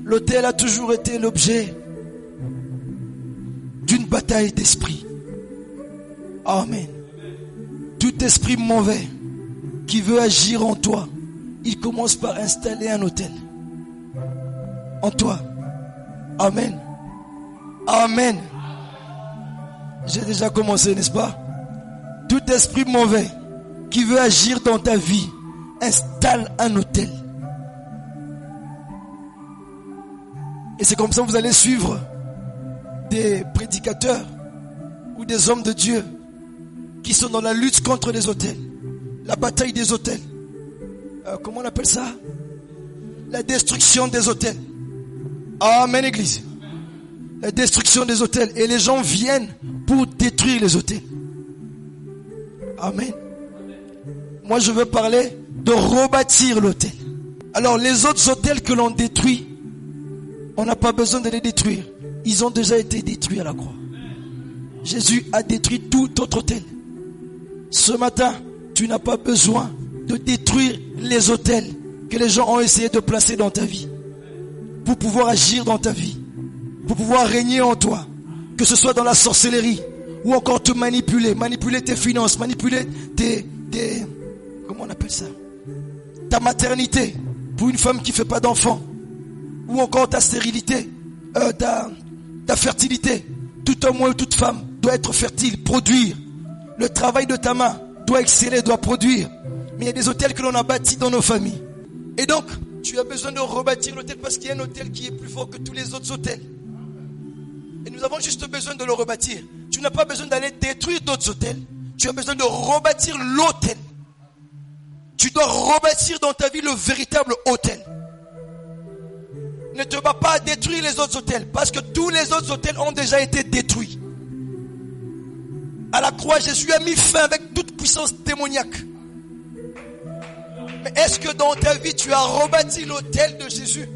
L'autel a toujours été l'objet d'une bataille d'esprit. Amen. Tout esprit mauvais qui veut agir en toi, il commence par installer un autel en toi. Amen. Amen. J'ai déjà commencé, n'est-ce pas? Tout esprit mauvais qui veut agir dans ta vie, installe un autel. Et c'est comme ça que vous allez suivre des prédicateurs ou des hommes de Dieu qui sont dans la lutte contre les autels. La bataille des autels. Comment on appelle ça? La destruction des autels. Amen, Église. La destruction des autels. Et les gens viennent pour détruire les autels. Amen. Moi, je veux parler de rebâtir l'autel. Alors, les autres autels que l'on détruit, on n'a pas besoin de les détruire. Ils ont déjà été détruits à la croix. Jésus a détruit tout autre autel. Ce matin, tu n'as pas besoin de détruire les autels que les gens ont essayé de placer dans ta vie pour pouvoir agir dans ta vie, pour pouvoir régner en toi, que ce soit dans la sorcellerie ou encore te manipuler tes finances, manipuler comment on appelle ça, ta maternité pour une femme qui fait pas d'enfant, ou encore ta stérilité, ta fertilité. Tout homme ou toute femme doit être fertile, produire. Le travail de ta main doit exceller, doit produire. Mais il y a des autels que l'on a bâtis dans nos familles. Et donc, tu as besoin de rebâtir l'autel parce qu'il y a un autel qui est plus fort que tous les autres autels. Et nous avons juste besoin de le rebâtir. Tu n'as pas besoin d'aller détruire d'autres autels. Tu as besoin de rebâtir l'autel. Tu dois rebâtir dans ta vie le véritable autel. Ne te bats pas à détruire les autres autels parce que tous les autres autels ont déjà été détruits. À la croix, Jésus a mis fin avec toute puissance démoniaque. Mais est-ce que dans ta vie, tu as rebâti l'autel de Jésus?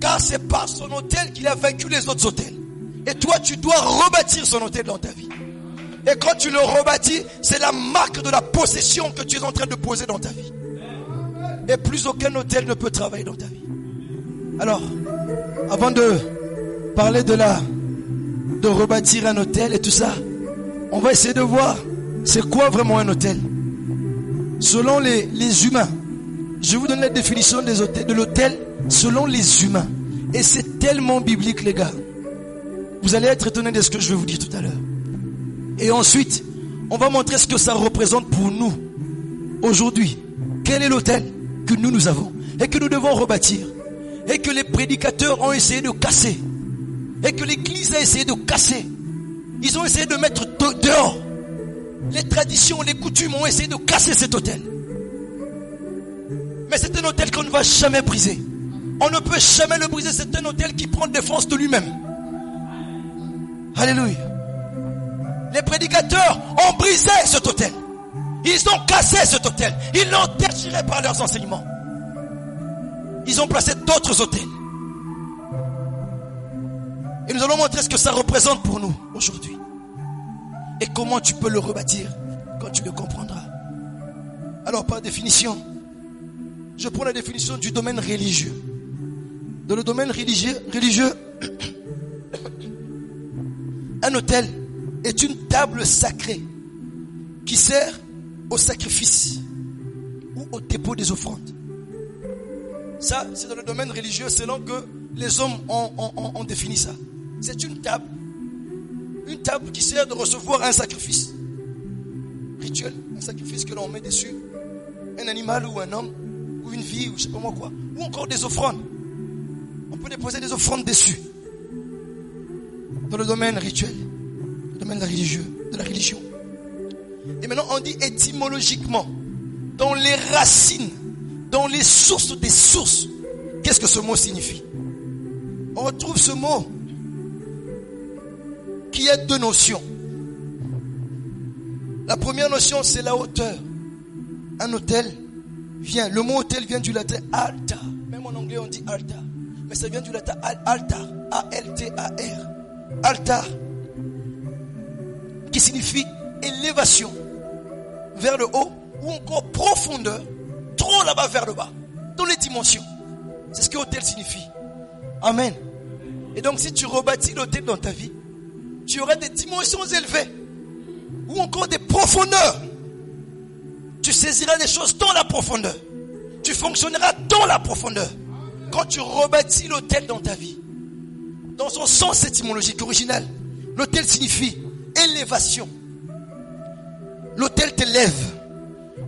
Car c'est par son autel qu'il a vaincu les autres autels. Et toi, tu dois rebâtir son autel dans ta vie. Et quand tu le rebâtis, c'est la marque de la possession que tu es en train de poser dans ta vie. Et plus aucun autel ne peut travailler dans ta vie. Alors, avant de parler de rebâtir un autel et tout ça, on va essayer de voir c'est quoi vraiment un autel. Selon les humains, je vous donne la définition de l'autel selon les humains. Et c'est tellement biblique, les gars. Vous allez être étonnés de ce que je vais vous dire tout à l'heure. Et ensuite, on va montrer ce que ça représente pour nous aujourd'hui. Quel est l'autel que nous avons et que nous devons rebâtir et que les prédicateurs ont essayé de casser et que l'église a essayé de casser. Ils ont essayé de mettre dehors. Les traditions, les coutumes ont essayé de casser cet autel. Mais c'est un autel qu'on ne va jamais briser. On ne peut jamais le briser. C'est un autel qui prend défense de lui-même. Alléluia. Les prédicateurs ont brisé cet autel. Ils ont cassé cet autel. Ils l'ont déchiré par leurs enseignements. Ils ont placé d'autres autels. Et nous allons montrer ce que ça représente pour nous aujourd'hui. Et comment tu peux le rebâtir quand tu le comprendras. Alors par définition, je prends la définition du domaine religieux. Dans le domaine religieux, un autel est une table sacrée qui sert au sacrifice ou au dépôt des offrandes. Ça, c'est dans le domaine religieux selon que les hommes ont défini ça. C'est une table qui sert de recevoir un sacrifice rituel, un sacrifice que l'on met dessus, un animal ou un homme, ou une vie, ou je sais pas moi quoi, ou encore des offrandes. On peut déposer des offrandes dessus. Dans le domaine rituel, le domaine de la religion. Et maintenant on dit étymologiquement, dans les racines, dans les sources des sources, qu'est-ce que ce mot signifie? On retrouve ce mot qui a deux notions. La première notion, c'est la hauteur. Un autel le mot autel vient du latin altar. Même en anglais on dit altar. Mais ça vient du latin altar. A-L-T-A-R. Altar. Qui signifie élévation vers le haut ou encore profondeur, trop là-bas vers le bas, dans les dimensions. C'est ce que l'autel signifie. Amen. Et donc si tu rebâtis l'autel dans ta vie, tu auras des dimensions élevées ou encore des profondeurs. Tu saisiras des choses dans la profondeur. Tu fonctionneras dans la profondeur. Quand tu rebâtis l'autel dans ta vie, dans son sens étymologique original, l'autel signifie élévation. L'autel t'élève.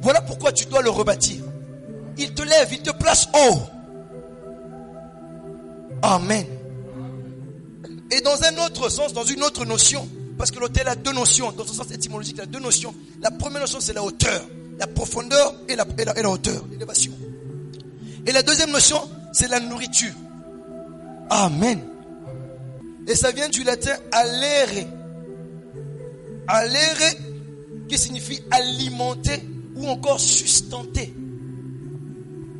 Voilà pourquoi tu dois le rebâtir. Il te lève, il te place haut. Amen. Et dans un autre sens, dans une autre notion, parce que l'autel a deux notions, dans son sens étymologique, il a deux notions. La première notion, c'est la hauteur, la profondeur et la hauteur, l'élévation. Et la deuxième notion, c'est la nourriture. Amen. Et ça vient du latin allere. Allere, qui signifie alimenter ou encore sustenter.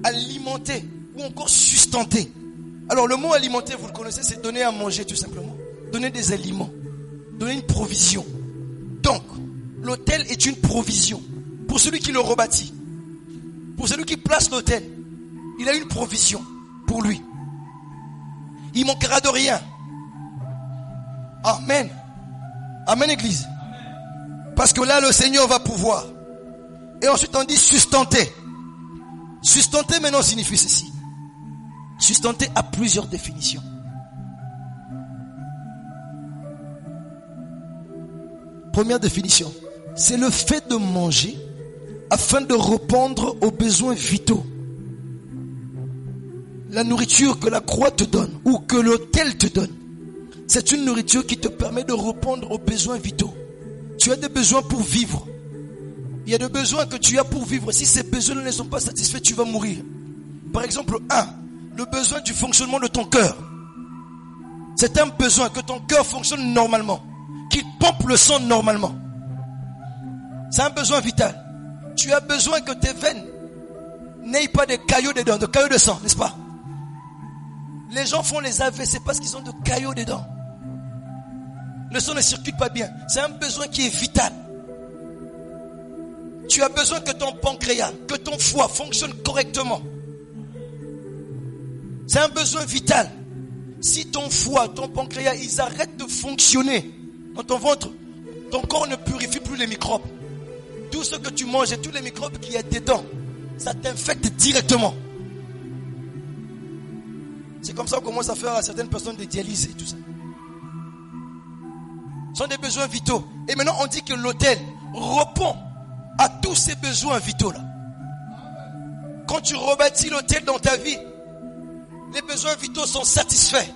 Alimenter ou encore sustenter. Alors le mot alimenter, vous le connaissez, c'est donner à manger tout simplement. Donner des aliments. Donner une provision. Donc, l'autel est une provision. Pour celui qui le rebâtit. Pour celui qui place l'autel. Il a une provision pour lui. Il manquera de rien. Amen. Amen, Église. Parce que là, le Seigneur va pouvoir. Et ensuite, on dit sustenter. Sustenter, maintenant, signifie ceci. Sustenter a plusieurs définitions. Première définition, c'est le fait de manger afin de répondre aux besoins vitaux. La nourriture que la croix te donne ou que l'autel te donne, c'est une nourriture qui te permet de répondre aux besoins vitaux. Tu as des besoins pour vivre. Il y a des besoins que tu as pour vivre. Si ces besoins ne sont pas satisfaits, tu vas mourir. Par exemple, le besoin du fonctionnement de ton cœur. C'est un besoin que ton cœur fonctionne normalement, qu'il pompe le sang normalement. C'est un besoin vital. Tu as besoin que tes veines n'aient pas de caillots dedans, de caillots de sang, n'est-ce pas? Les gens font les AVC parce qu'ils ont de caillots dedans. Le sang ne circule pas bien. C'est un besoin qui est vital. Tu as besoin que ton pancréas, que ton foie fonctionne correctement. C'est un besoin vital. Si ton foie, ton pancréas, ils arrêtent de fonctionner dans ton ventre, ton corps ne purifie plus les microbes. Tout ce que tu manges et tous les microbes qu'il y a dedans, ça t'infecte directement. C'est comme ça qu'on commence à faire à certaines personnes des dialyses et tout ça. Ce sont des besoins vitaux. Et maintenant on dit que l'autel répond à tous ces besoins vitaux là. Quand tu rebâtis l'autel dans ta vie, les besoins vitaux sont satisfaits.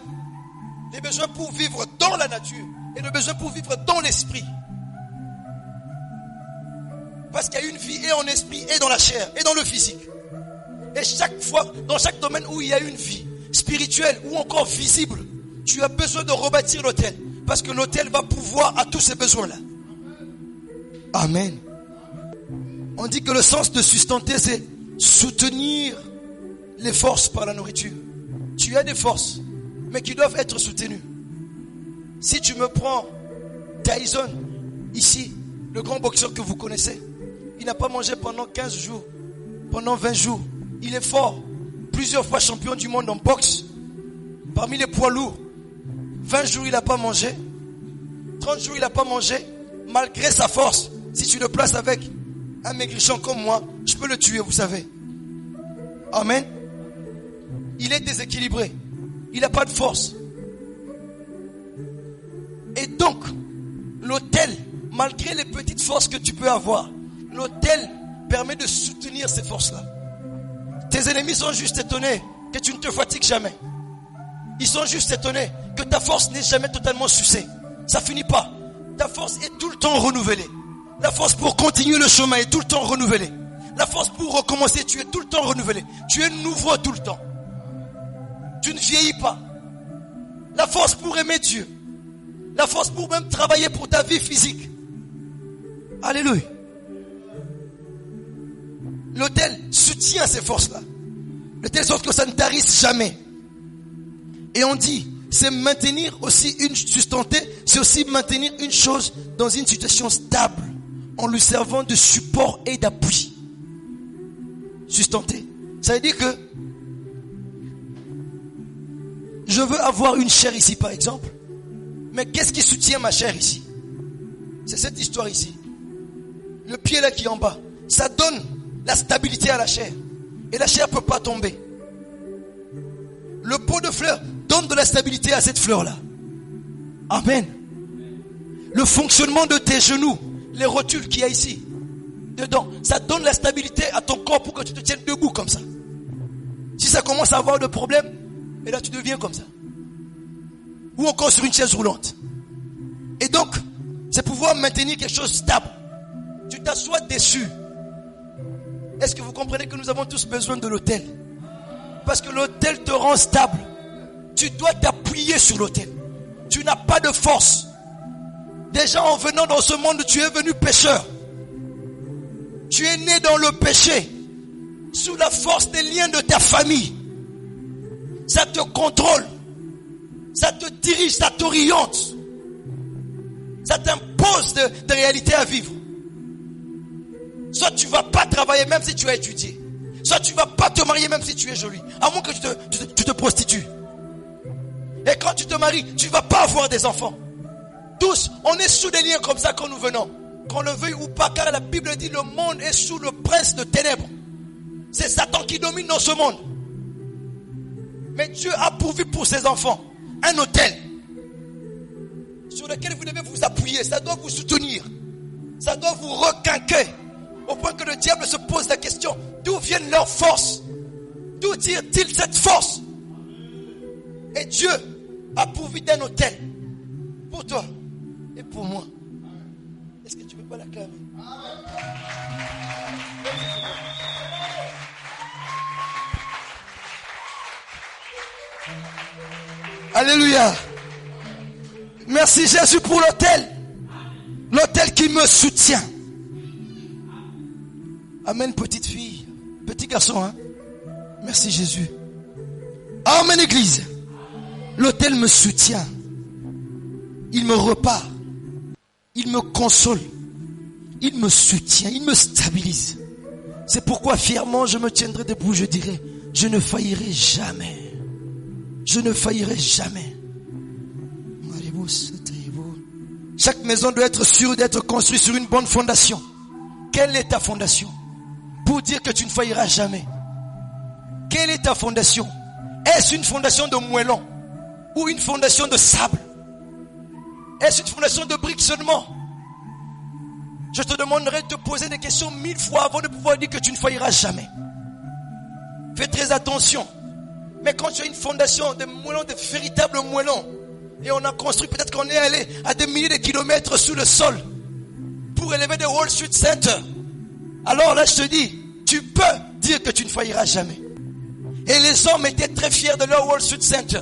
Les besoins pour vivre dans la nature et les besoins pour vivre dans l'esprit. Parce qu'il y a une vie et en esprit et dans la chair et dans le physique. Et chaque fois, dans chaque domaine où il y a une vie spirituelle ou encore visible, tu as besoin de rebâtir l'autel. Parce que l'autel va pouvoir à tous ces besoins-là. Amen. On dit que le sens de sustenter, c'est soutenir les forces par la nourriture. Tu as des forces, mais qui doivent être soutenues. Si tu me prends Tyson, ici, le grand boxeur que vous connaissez, il n'a pas mangé pendant 15 jours, pendant 20 jours. Il est fort, plusieurs fois champion du monde en boxe, parmi les poids lourds. 20 jours il n'a pas mangé, 30 jours il n'a pas mangé, malgré sa force. Si tu le places avec un maigrichon comme moi, je peux le tuer, vous savez. Amen. Il est déséquilibré, il n'a pas de force. Et donc, l'autel, malgré les petites forces que tu peux avoir, l'autel permet de soutenir ces forces-là. Tes ennemis sont juste étonnés que tu ne te fatigues jamais. Ils sont juste étonnés que ta force n'est jamais totalement sucée. Ça finit pas. Ta force est tout le temps renouvelée. La force pour continuer le chemin est tout le temps renouvelée. La force pour recommencer, tu es tout le temps renouvelé. Tu es nouveau tout le temps. Tu ne vieillis pas. La force pour aimer Dieu. La force pour même travailler pour ta vie physique. Alléluia. L'autel soutient ces forces-là. De telle sorte que ça ne tarisse jamais. Et on dit, c'est maintenir aussi sustenter, c'est aussi maintenir une chose dans une situation stable, en lui servant de support et d'appui. Sustenter. Ça veut dire que je veux avoir une chair ici par exemple. Mais qu'est-ce qui soutient ma chair ici? C'est cette histoire ici. Le pied là qui est en bas. Ça donne la stabilité à la chair. Et la chair ne peut pas tomber. Le pot de fleurs donne de la stabilité à cette fleur-là. Amen. Le fonctionnement de tes genoux, les rotules qu'il y a ici, dedans, ça donne la stabilité à ton corps pour que tu te tiennes debout comme ça. Si ça commence à avoir de problèmes, et là tu deviens comme ça. Ou encore sur une chaise roulante. Et donc, c'est pouvoir maintenir quelque chose de stable. Tu t'assois dessus. Est-ce que vous comprenez que nous avons tous besoin de l'autel? Parce que l'autel te rend stable. Tu dois t'appuyer sur l'autel. Tu n'as pas de force. Déjà en venant dans ce monde, tu es venu pécheur. Tu es né dans le péché. Sous la force des liens de ta famille. Ça te contrôle. Ça te dirige, ça t'oriente. Ça t'impose de réalités à vivre. Soit tu ne vas pas travailler même si tu as étudié. Soit tu ne vas pas te marier même si tu es joli. À moins que tu te prostitues. Et quand tu te maries, tu ne vas pas avoir des enfants. Tous, on est sous des liens comme ça quand nous venons. Qu'on le veuille ou pas, car la Bible dit le monde est sous le prince de ténèbres. C'est Satan qui domine dans ce monde. Mais Dieu a pourvu pour ses enfants un autel sur lequel vous devez vous appuyer. Ça doit vous soutenir. Ça doit vous requinquer. Au point que le diable se pose la question: d'où viennent leurs forces? D'où tire-t-il cette force? Et Dieu a pourvu d'un autel pour toi et pour moi. Est-ce que tu ne peux pas l'acclamer? Alléluia. Merci Jésus pour l'autel. L'autel qui me soutient. Amen, petite fille. Petit garçon, hein. Merci Jésus. Amen, Église. L'autel me soutient. Il me repart. Il me console. Il me soutient. Il me stabilise. C'est pourquoi fièrement je me tiendrai debout. Je dirai: je ne faillirai jamais. Je ne faillirai jamais. Chaque maison doit être sûre d'être construite sur une bonne fondation. Quelle est ta fondation? Pour dire que tu ne failliras jamais. Quelle est ta fondation? Est-ce une fondation de moellon ou une fondation de sable? Est-ce une fondation de briques seulement? Je te demanderai de te poser des questions 1000 fois avant de pouvoir dire que tu ne failliras jamais. Fais très attention. Mais quand tu as une fondation de moellons, de véritables moellons, et on a construit, peut-être qu'on est allé à des milliers de kilomètres sous le sol pour élever des Wall Street Center. Alors là, je te dis, tu peux dire que tu ne failliras jamais. Et les hommes étaient très fiers de leur Wall Street Center.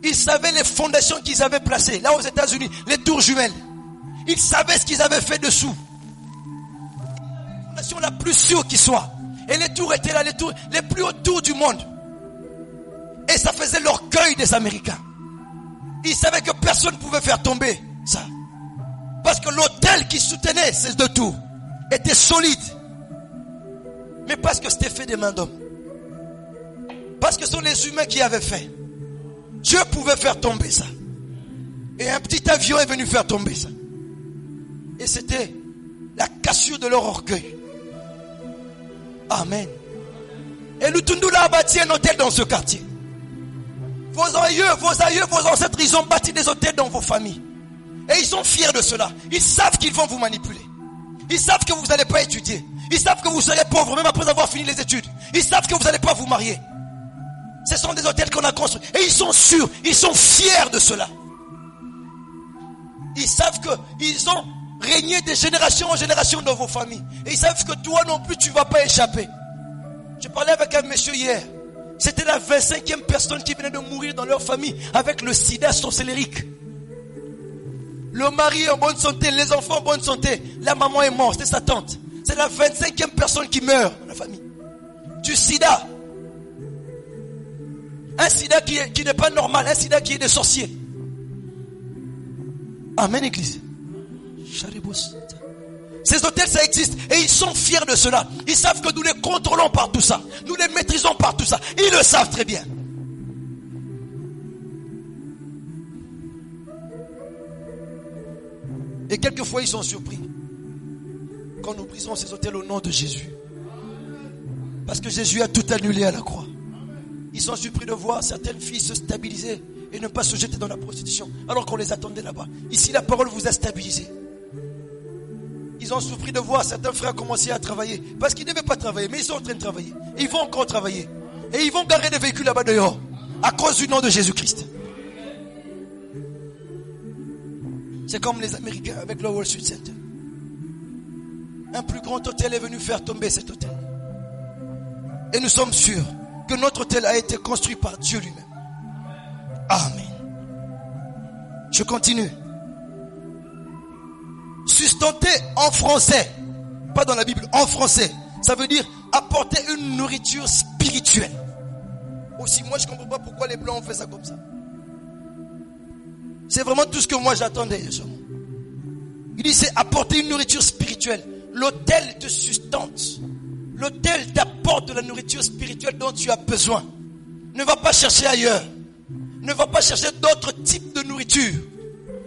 Ils savaient les fondations qu'ils avaient placées. Là aux États-Unis, les tours jumelles. Ils savaient ce qu'ils avaient fait dessous. La fondation la plus sûre qui soit. Et les tours étaient là, les tours les plus hautes tours du monde. Et ça faisait l'orgueil des Américains. Ils savaient que personne ne pouvait faire tomber ça. Parce que l'autel qui soutenait ces deux tours était solide. Mais parce que c'était fait des mains d'hommes. Parce que ce sont les humains qui avaient fait. Dieu pouvait faire tomber ça. Et un petit avion est venu faire tomber ça. Et c'était la cassure de leur orgueil. Amen. Et Lutundula a bâti un hôtel dans ce quartier. Vos aïeux, vos ancêtres, ils ont bâti des hôtels dans vos familles. Et ils sont fiers de cela. Ils savent qu'ils vont vous manipuler. Ils savent que vous n'allez pas étudier. Ils savent que vous serez pauvre même après avoir fini les études. Ils savent que vous n'allez pas vous marier. Ce sont des hôtels qu'on a construits. Et ils sont sûrs, ils sont fiers de cela. Ils savent qu'ils ont régné de génération en génération dans vos familles. Et ils savent que toi non plus tu ne vas pas échapper. Je parlais avec un monsieur hier. C'était la 25e personne qui venait de mourir dans leur famille avec le sida sorcellérique. Le mari en bonne santé, les enfants en bonne santé. La maman est morte, c'était sa tante. C'est la 25e personne qui meurt dans la famille. Du sida. Un sida qui n'est pas normal, un sida qui est des sorciers. Amen, Église. Ces hôtels, ça existe. Et ils sont fiers de cela. Ils savent que nous les contrôlons par tout ça. Nous les maîtrisons par tout ça. Ils le savent très bien. Et quelquefois, ils sont surpris quand nous brisons ces hôtels au nom de Jésus. Parce que Jésus a tout annulé à la croix. Ils sont surpris de voir certaines filles se stabiliser et ne pas se jeter dans la prostitution, alors qu'on les attendait là-bas. Ici, la parole vous a stabilisé. Ils ont souffert de voir certains frères commencer à travailler. Parce qu'ils ne devaient pas travailler, mais ils sont en train de travailler. Et ils vont encore travailler. Et ils vont garer des véhicules là-bas dehors. À cause du nom de Jésus-Christ. C'est comme les Américains avec le World Trade Center. Un plus grand hôtel est venu faire tomber cet hôtel. Et nous sommes sûrs que notre hôtel a été construit par Dieu lui-même. Amen. Je continue. Sustenter en français, pas dans la Bible, en français, ça veut dire apporter une nourriture spirituelle. Aussi, moi je ne comprends pas pourquoi les Blancs ont fait ça comme ça. C'est vraiment tout ce que moi j'attendais. Il dit c'est apporter une nourriture spirituelle. L'autel te sustente. L'autel t'apporte de la nourriture spirituelle dont tu as besoin. Ne va pas chercher ailleurs. Ne va pas chercher d'autres types de nourriture.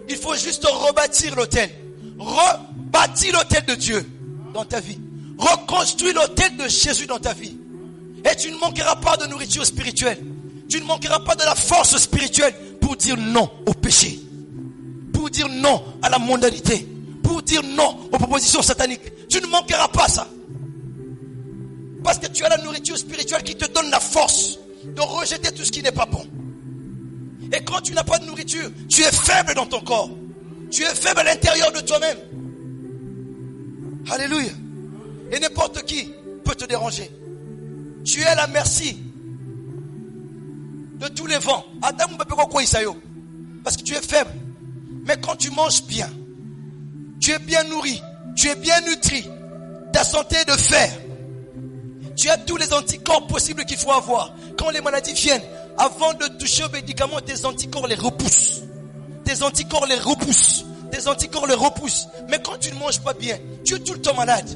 Il faut juste rebâtir l'autel. Rebâtis l'autel de Dieu dans ta vie. Reconstruis l'autel de Jésus dans ta vie. Et tu ne manqueras pas de nourriture spirituelle. Tu ne manqueras pas de la force spirituelle pour dire non au péché. Pour dire non à la mondanité. Pour dire non aux propositions sataniques. Tu ne manqueras pas ça. Parce que tu as la nourriture spirituelle qui te donne la force de rejeter tout ce qui n'est pas bon. Et quand tu n'as pas de nourriture, tu es faible dans ton corps. Tu es faible à l'intérieur de toi-même. Alléluia. Et n'importe qui peut te déranger. Tu es à la merci de tous les vents. Parce que tu es faible. Mais quand tu manges bien, tu es bien nourri, tu es bien nutri, ta santé est de fer. Tu as tous les anticorps possibles qu'il faut avoir. Quand les maladies viennent, avant de toucher aux médicaments, tes anticorps les repoussent. Tes anticorps les repoussent. Tes anticorps les repoussent. Mais quand tu ne manges pas bien, tu es tout le temps malade.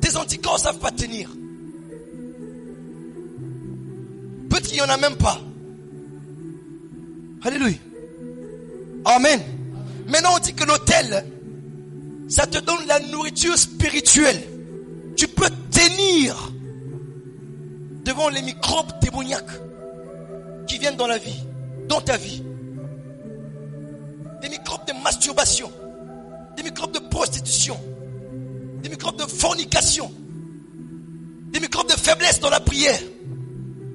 Tes anticorps ne savent pas tenir. Peut-être qu'il n'y en a même pas. Alléluia. Amen. Maintenant on dit que l'autel, ça te donne la nourriture spirituelle. Tu peux tenir devant les microbes démoniaques qui viennent dans la vie, dans ta vie. Des microbes de masturbation, des microbes de prostitution, des microbes de fornication, des microbes de faiblesse dans la prière,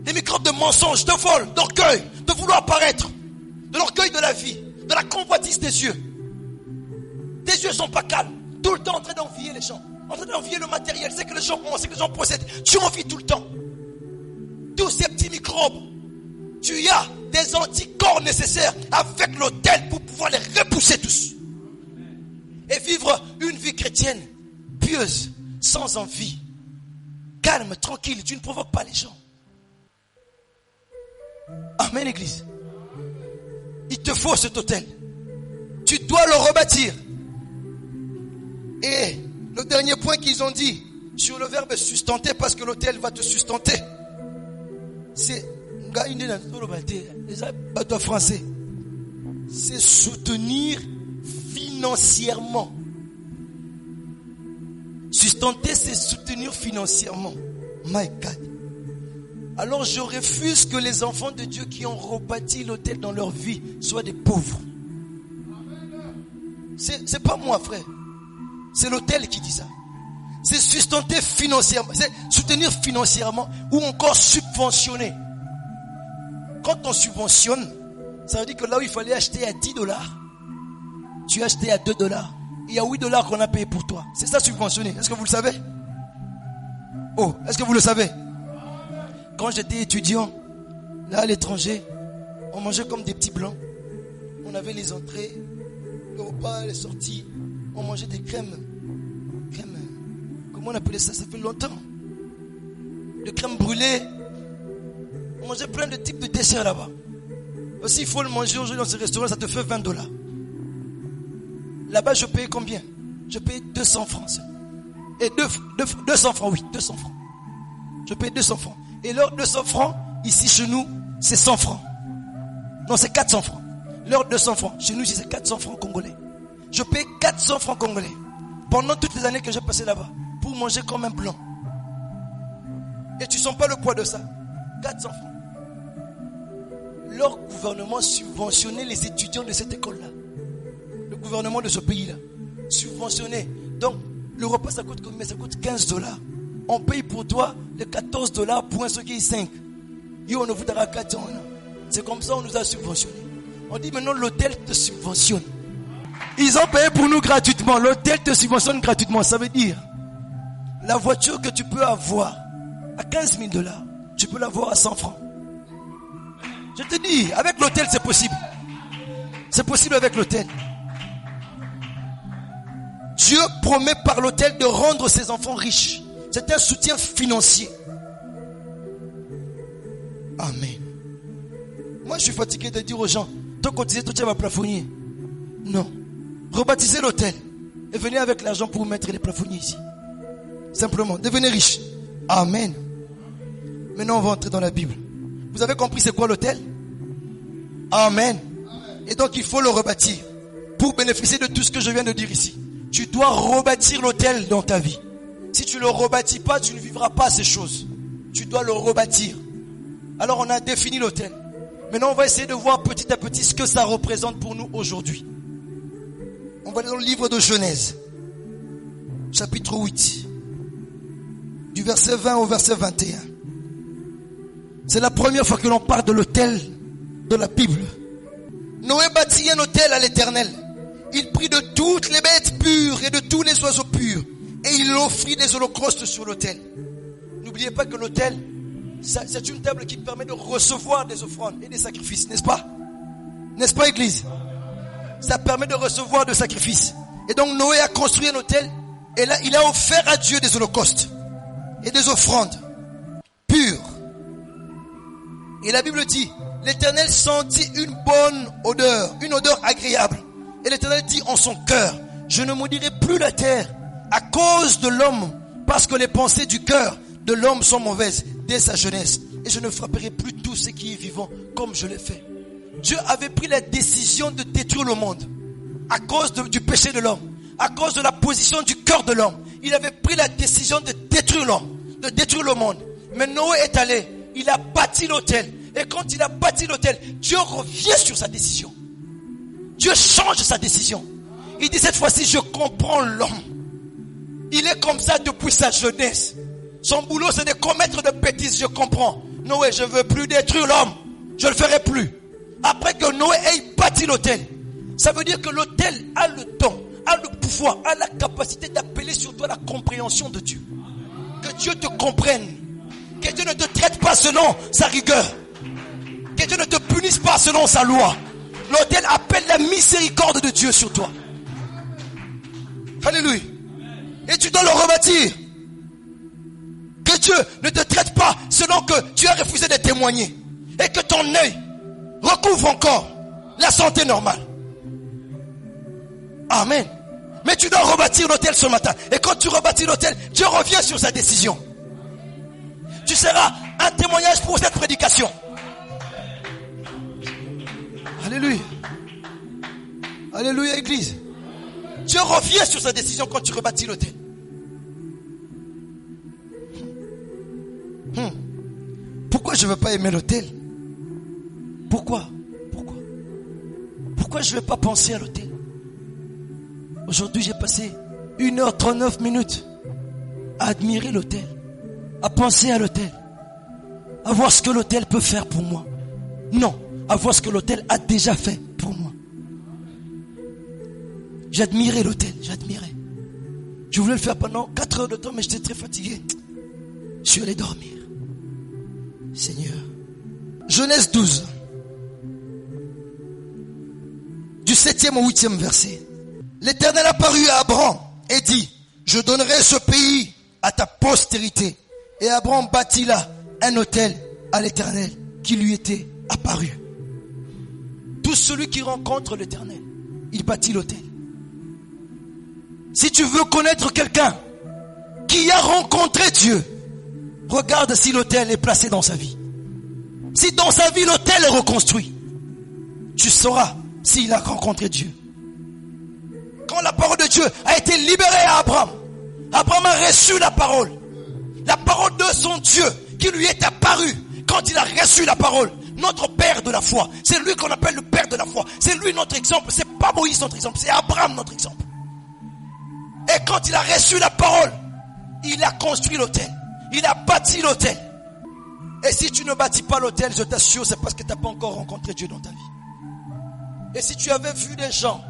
des microbes de mensonge, de vol, d'orgueil, de vouloir paraître, de l'orgueil de la vie, de la convoitise des yeux. Tes yeux sont pas calmes, tout le temps en train d'envier les gens, en train d'envier le matériel, c'est que les gens ont, c'est que les gens possèdent. Tu envies tout le temps. Tous ces petits microbes, tu as des anticorps nécessaires avec l'autel pour pouvoir les repousser tous. Et vivre une vie chrétienne pieuse, sans envie, calme, tranquille, tu ne provoques pas les gens. Amen, Église. Il te faut cet autel. Tu dois le rebâtir. Et le dernier point qu'ils ont dit sur le verbe sustenter, parce que l'autel va te sustenter, c'est français. C'est soutenir financièrement. Sustenter, c'est soutenir financièrement. My God. Alors je refuse que les enfants de Dieu qui ont rebâti l'autel dans leur vie soient des pauvres. C'est pas moi, frère. C'est l'autel qui dit ça. C'est sustenter financièrement. C'est soutenir financièrement ou encore subventionner. Quand on subventionne, ça veut dire que là où il fallait acheter à $10, tu as acheté à $2. Il y a $8 qu'on a payé pour toi. C'est ça subventionner. Est-ce que vous le savez? Oh, est-ce que vous le savez? Quand j'étais étudiant, là à l'étranger, on mangeait comme des petits blancs. On avait les entrées, le repas, les sorties. On mangeait des crèmes. Comment on appelait ça? Ça fait longtemps. De crème brûlée. On mangeait plein de types de desserts là-bas. Aussi, il faut le manger aujourd'hui dans ce restaurant, ça te fait $20. Là-bas, je payais combien? Je payais 200 francs. Et 200 francs, oui, 200 francs. Je payais 200 francs. Et leurs 200 francs, ici chez nous, c'est 100 francs. Non, c'est 400 francs. Leurs 200 francs, chez nous, c'est 400 francs congolais. Je paye 400 francs congolais pendant toutes les années que j'ai passé là-bas pour manger comme un blanc. Et tu sens pas le poids de ça. 400 francs. Leur gouvernement subventionnait les étudiants de cette école-là. Le gouvernement de ce pays-là subventionnait. Donc, le repas, ça coûte combien? Ça coûte 15 $. On paye pour toi les 14 $ pour un truc qui est 5. Et on ne vous donnera 4 ans. C'est comme ça on nous a subventionné. On dit maintenant l'hôtel te subventionne. Ils ont payé pour nous gratuitement. L'hôtel te subventionne gratuitement. Ça veut dire, la voiture que tu peux avoir à 15 000 $, tu peux l'avoir à 100 francs. Je te dis, avec l'hôtel c'est possible. C'est possible avec l'hôtel. Dieu promet par l'hôtel de rendre ses enfants riches. C'est un soutien financier. Amen. Moi je suis fatigué de dire aux gens, toi cotisez, toi tu vas plafonnier. Non. Rebaptisez l'hôtel et venez avec l'argent pour mettre les plafonniers ici. Simplement, devenez riche. Amen. Maintenant on va entrer dans la Bible. Vous avez compris c'est quoi l'hôtel? Amen. Et donc il faut le rebâtir. Pour bénéficier de tout ce que je viens de dire ici, tu dois rebâtir l'hôtel dans ta vie. Si tu ne le rebâtis pas, tu ne vivras pas ces choses. Tu dois le rebâtir. Alors on a défini l'hôtel. Maintenant on va essayer de voir petit à petit ce que ça représente pour nous aujourd'hui. On va aller dans le livre de Genèse, chapitre 8, du verset 20 au verset 21. C'est la première fois que l'on parle de l'autel de la Bible. Noé bâtit un autel à l'Éternel. Il prit de toutes les bêtes pures et de tous les oiseaux purs et il offrit des holocaustes sur l'autel. N'oubliez pas que l'autel, c'est une table qui permet de recevoir des offrandes et des sacrifices, n'est-ce pas? N'est-ce pas, Église? Ça permet de recevoir des sacrifices. Et donc Noé a construit un autel et là il a offert à Dieu des holocaustes et des offrandes pures. Et la Bible dit, l'Éternel sentit une bonne odeur, une odeur agréable. Et l'Éternel dit en son cœur, je ne maudirai plus la terre à cause de l'homme, parce que les pensées du cœur de l'homme sont mauvaises dès sa jeunesse. Et je ne frapperai plus tout ce qui est vivant comme je l'ai fait. Dieu avait pris la décision de détruire le monde à cause du péché de l'homme, à cause de la position du cœur de l'homme. Il avait pris la décision de détruire l'homme, de détruire le monde. Mais Noé est allé, il a bâti l'autel. Et quand il a bâti l'autel, Dieu revient sur sa décision. Dieu change sa décision. Il dit cette fois-ci, je comprends l'homme. Il est comme ça depuis sa jeunesse. Son boulot, c'est de commettre des bêtises, je comprends. Noé, je ne veux plus détruire l'homme. Je ne le ferai plus. Après que Noé ait bâti l'autel, ça veut dire que l'autel a le don, a le pouvoir, a la capacité d'appeler sur toi la compréhension de Dieu. Que Dieu te comprenne. Que Dieu ne te traite pas selon sa rigueur. Que Dieu ne te punisse pas selon sa loi. L'autel appelle la miséricorde de Dieu sur toi. Alléluia. Et tu dois le rebâtir. Que Dieu ne te traite pas selon que tu as refusé de témoigner. Et que ton œil recouvre encore la santé normale. Amen. Mais tu dois rebâtir l'autel ce matin. Et quand tu rebâtis l'autel, Dieu revient sur sa décision. Tu seras un témoignage pour cette prédication. Alléluia. Alléluia, Église. Dieu revient sur sa décision quand tu rebâtis l'autel. Pourquoi je ne veux pas aimer l'autel? Pourquoi je ne vais pas penser à l'autel? Aujourd'hui, j'ai passé 1h39 à admirer l'autel, à penser à l'autel, à voir ce que l'autel peut faire pour moi. Non, à voir ce que l'autel a déjà fait pour moi. J'admirais l'autel, j'admirais. Je voulais le faire pendant 4 heures de temps, mais j'étais très fatigué. Je suis allé dormir. Seigneur. Genèse 12. Du 7e au 8e verset. L'Éternel apparut à Abraham et dit, je donnerai ce pays à ta postérité. Et Abraham bâtit là un autel à l'Éternel qui lui était apparu. Tout celui qui rencontre l'Éternel, il bâtit l'autel. Si tu veux connaître quelqu'un qui a rencontré Dieu, regarde si l'autel est placé dans sa vie. Si dans sa vie l'autel est reconstruit, tu sauras s'il a rencontré Dieu. quand la parole de Dieu a été libérée à Abraham, Abraham a reçu la parole de son Dieu qui lui est apparu. Quand il a reçu la parole, notre père de la foi, c'est lui qu'on appelle le père de la foi, c'est lui notre exemple, c'est pas Moïse notre exemple, c'est Abraham notre exemple. Et quand il a reçu la parole, il a construit l'autel, il a bâti l'autel. Et si tu ne bâtis pas l'autel, je t'assure, c'est parce que tu n'as pas encore rencontré Dieu dans ta vie. Et si tu avais vu des gens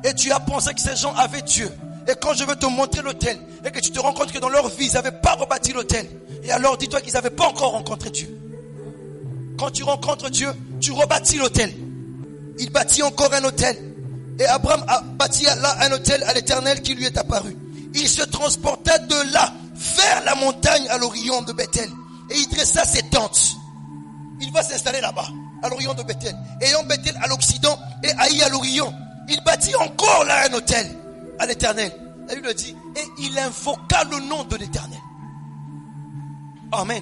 et tu as pensé que ces gens avaient Dieu, et quand je veux te montrer l'autel et que tu te rends compte que dans leur vie ils n'avaient pas rebâti l'autel, et alors dis-toi qu'ils n'avaient pas encore rencontré Dieu. Quand tu rencontres Dieu, tu rebâtis l'autel. Il bâtit encore un autel. Et Abraham a bâti là un autel à l'Éternel qui lui est apparu. Il se transporta de là vers la montagne à l'orient de Bethel. Et il dressa ses tentes. Il va s'installer là-bas, à l'orient de Bethel. Ayant Bethel à l'occident et Haï à l'orient, il bâtit encore là un autel à l'Éternel. Et il le dit, et il invoqua le nom de l'Éternel. Amen.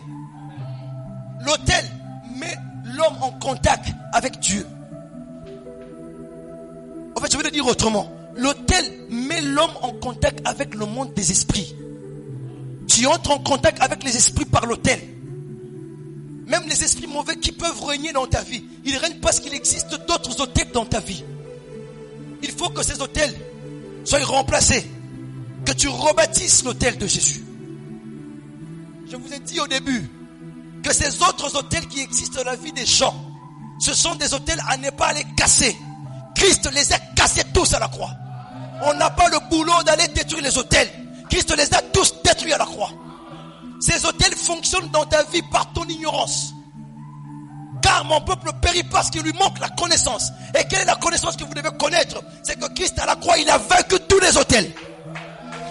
L'autel met l'homme en contact avec Dieu. En fait, je vais le dire autrement. L'autel met l'homme en contact avec le monde des esprits. Tu entres en contact avec les esprits par l'autel. Même les esprits mauvais qui peuvent régner dans ta vie, ils règnent parce qu'il existe d'autres autels dans ta vie. Il faut que ces autels soient remplacés. Que tu rebâtisses l'autel de Jésus. Je vous ai dit au début que ces autres autels qui existent dans la vie des gens, ce sont des autels à ne pas les casser. Christ les a cassés tous à la croix. On n'a pas le boulot d'aller détruire les autels. Christ les a tous détruits à la croix. Ces autels fonctionnent dans ta vie par ton ignorance. Car mon peuple périt parce qu'il lui manque la connaissance. Et quelle est la connaissance que vous devez connaître? C'est que Christ à la croix, il a vaincu tous les autels.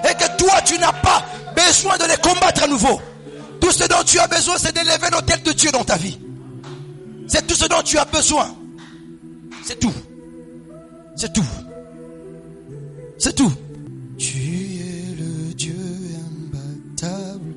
Et que toi, tu n'as pas besoin de les combattre à nouveau. Tout ce dont tu as besoin, c'est d'élever l'autel de Dieu dans ta vie. C'est tout ce dont tu as besoin. C'est tout. C'est tout. C'est tout. Tu es le Dieu imbattable.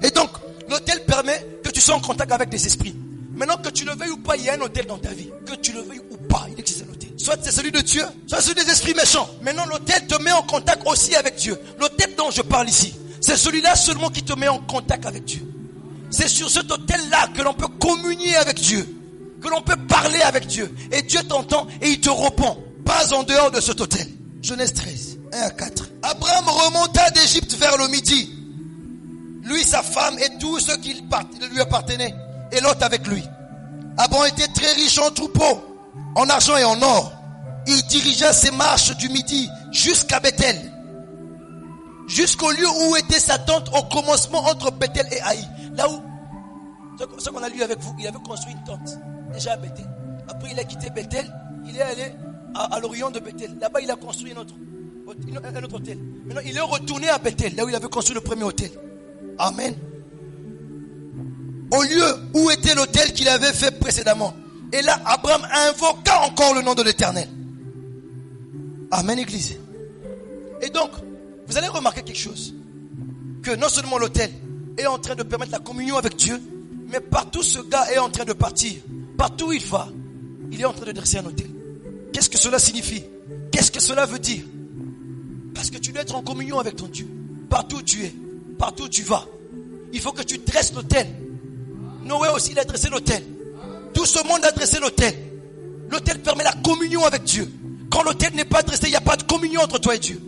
Et donc, l'autel permet que tu sois en contact avec des esprits. Maintenant, que tu le veuilles ou pas, il y a un autel dans ta vie. Que tu le veuilles ou pas, il existe un autel. Soit c'est celui de Dieu, soit celui des esprits méchants. Maintenant, l'autel te met en contact aussi avec Dieu. L'autel dont je parle ici, c'est celui-là seulement qui te met en contact avec Dieu. C'est sur cet autel-là que l'on peut communier avec Dieu. Que l'on peut parler avec Dieu. Et Dieu t'entend et il te répond. Pas en dehors de cet autel. Genèse 13, 1 à 4. Abraham remonta d'Égypte vers le midi. Lui, sa femme et tous ceux qui lui appartenaient. Et Lot avec lui. Abraham était très riche en troupeaux, en argent et en or. Il dirigea ses marches du midi jusqu'à Bethel. Jusqu'au lieu où était sa tente au commencement entre Bethel et Haï. Là où, ce qu'on a lu avec vous, il avait construit une tente. Déjà à Bethel. Après il a quitté Bethel. Il est allé à l'orient de Bethel. Là-bas il a construit un autre hôtel. Maintenant il est retourné à Bethel. Là où il avait construit le premier hôtel. Amen. Au lieu où était l'autel qu'il avait fait précédemment. Et là, Abraham invoqua encore le nom de l'Éternel. Amen, Église. Et donc, vous allez remarquer quelque chose. Que non seulement l'autel est en train de permettre la communion avec Dieu, mais partout ce gars est en train de partir. Partout où il va, il est en train de dresser un autel. Qu'est-ce que cela signifie? Qu'est-ce que cela veut dire? Parce que tu dois être en communion avec ton Dieu. Partout où tu es, partout où tu vas, il faut que tu dresses l'autel. Noé aussi, il a dressé l'autel. Tout ce monde a dressé l'autel. L'autel permet la communion avec Dieu. Quand l'autel n'est pas dressé, il n'y a pas de communion entre toi et Dieu.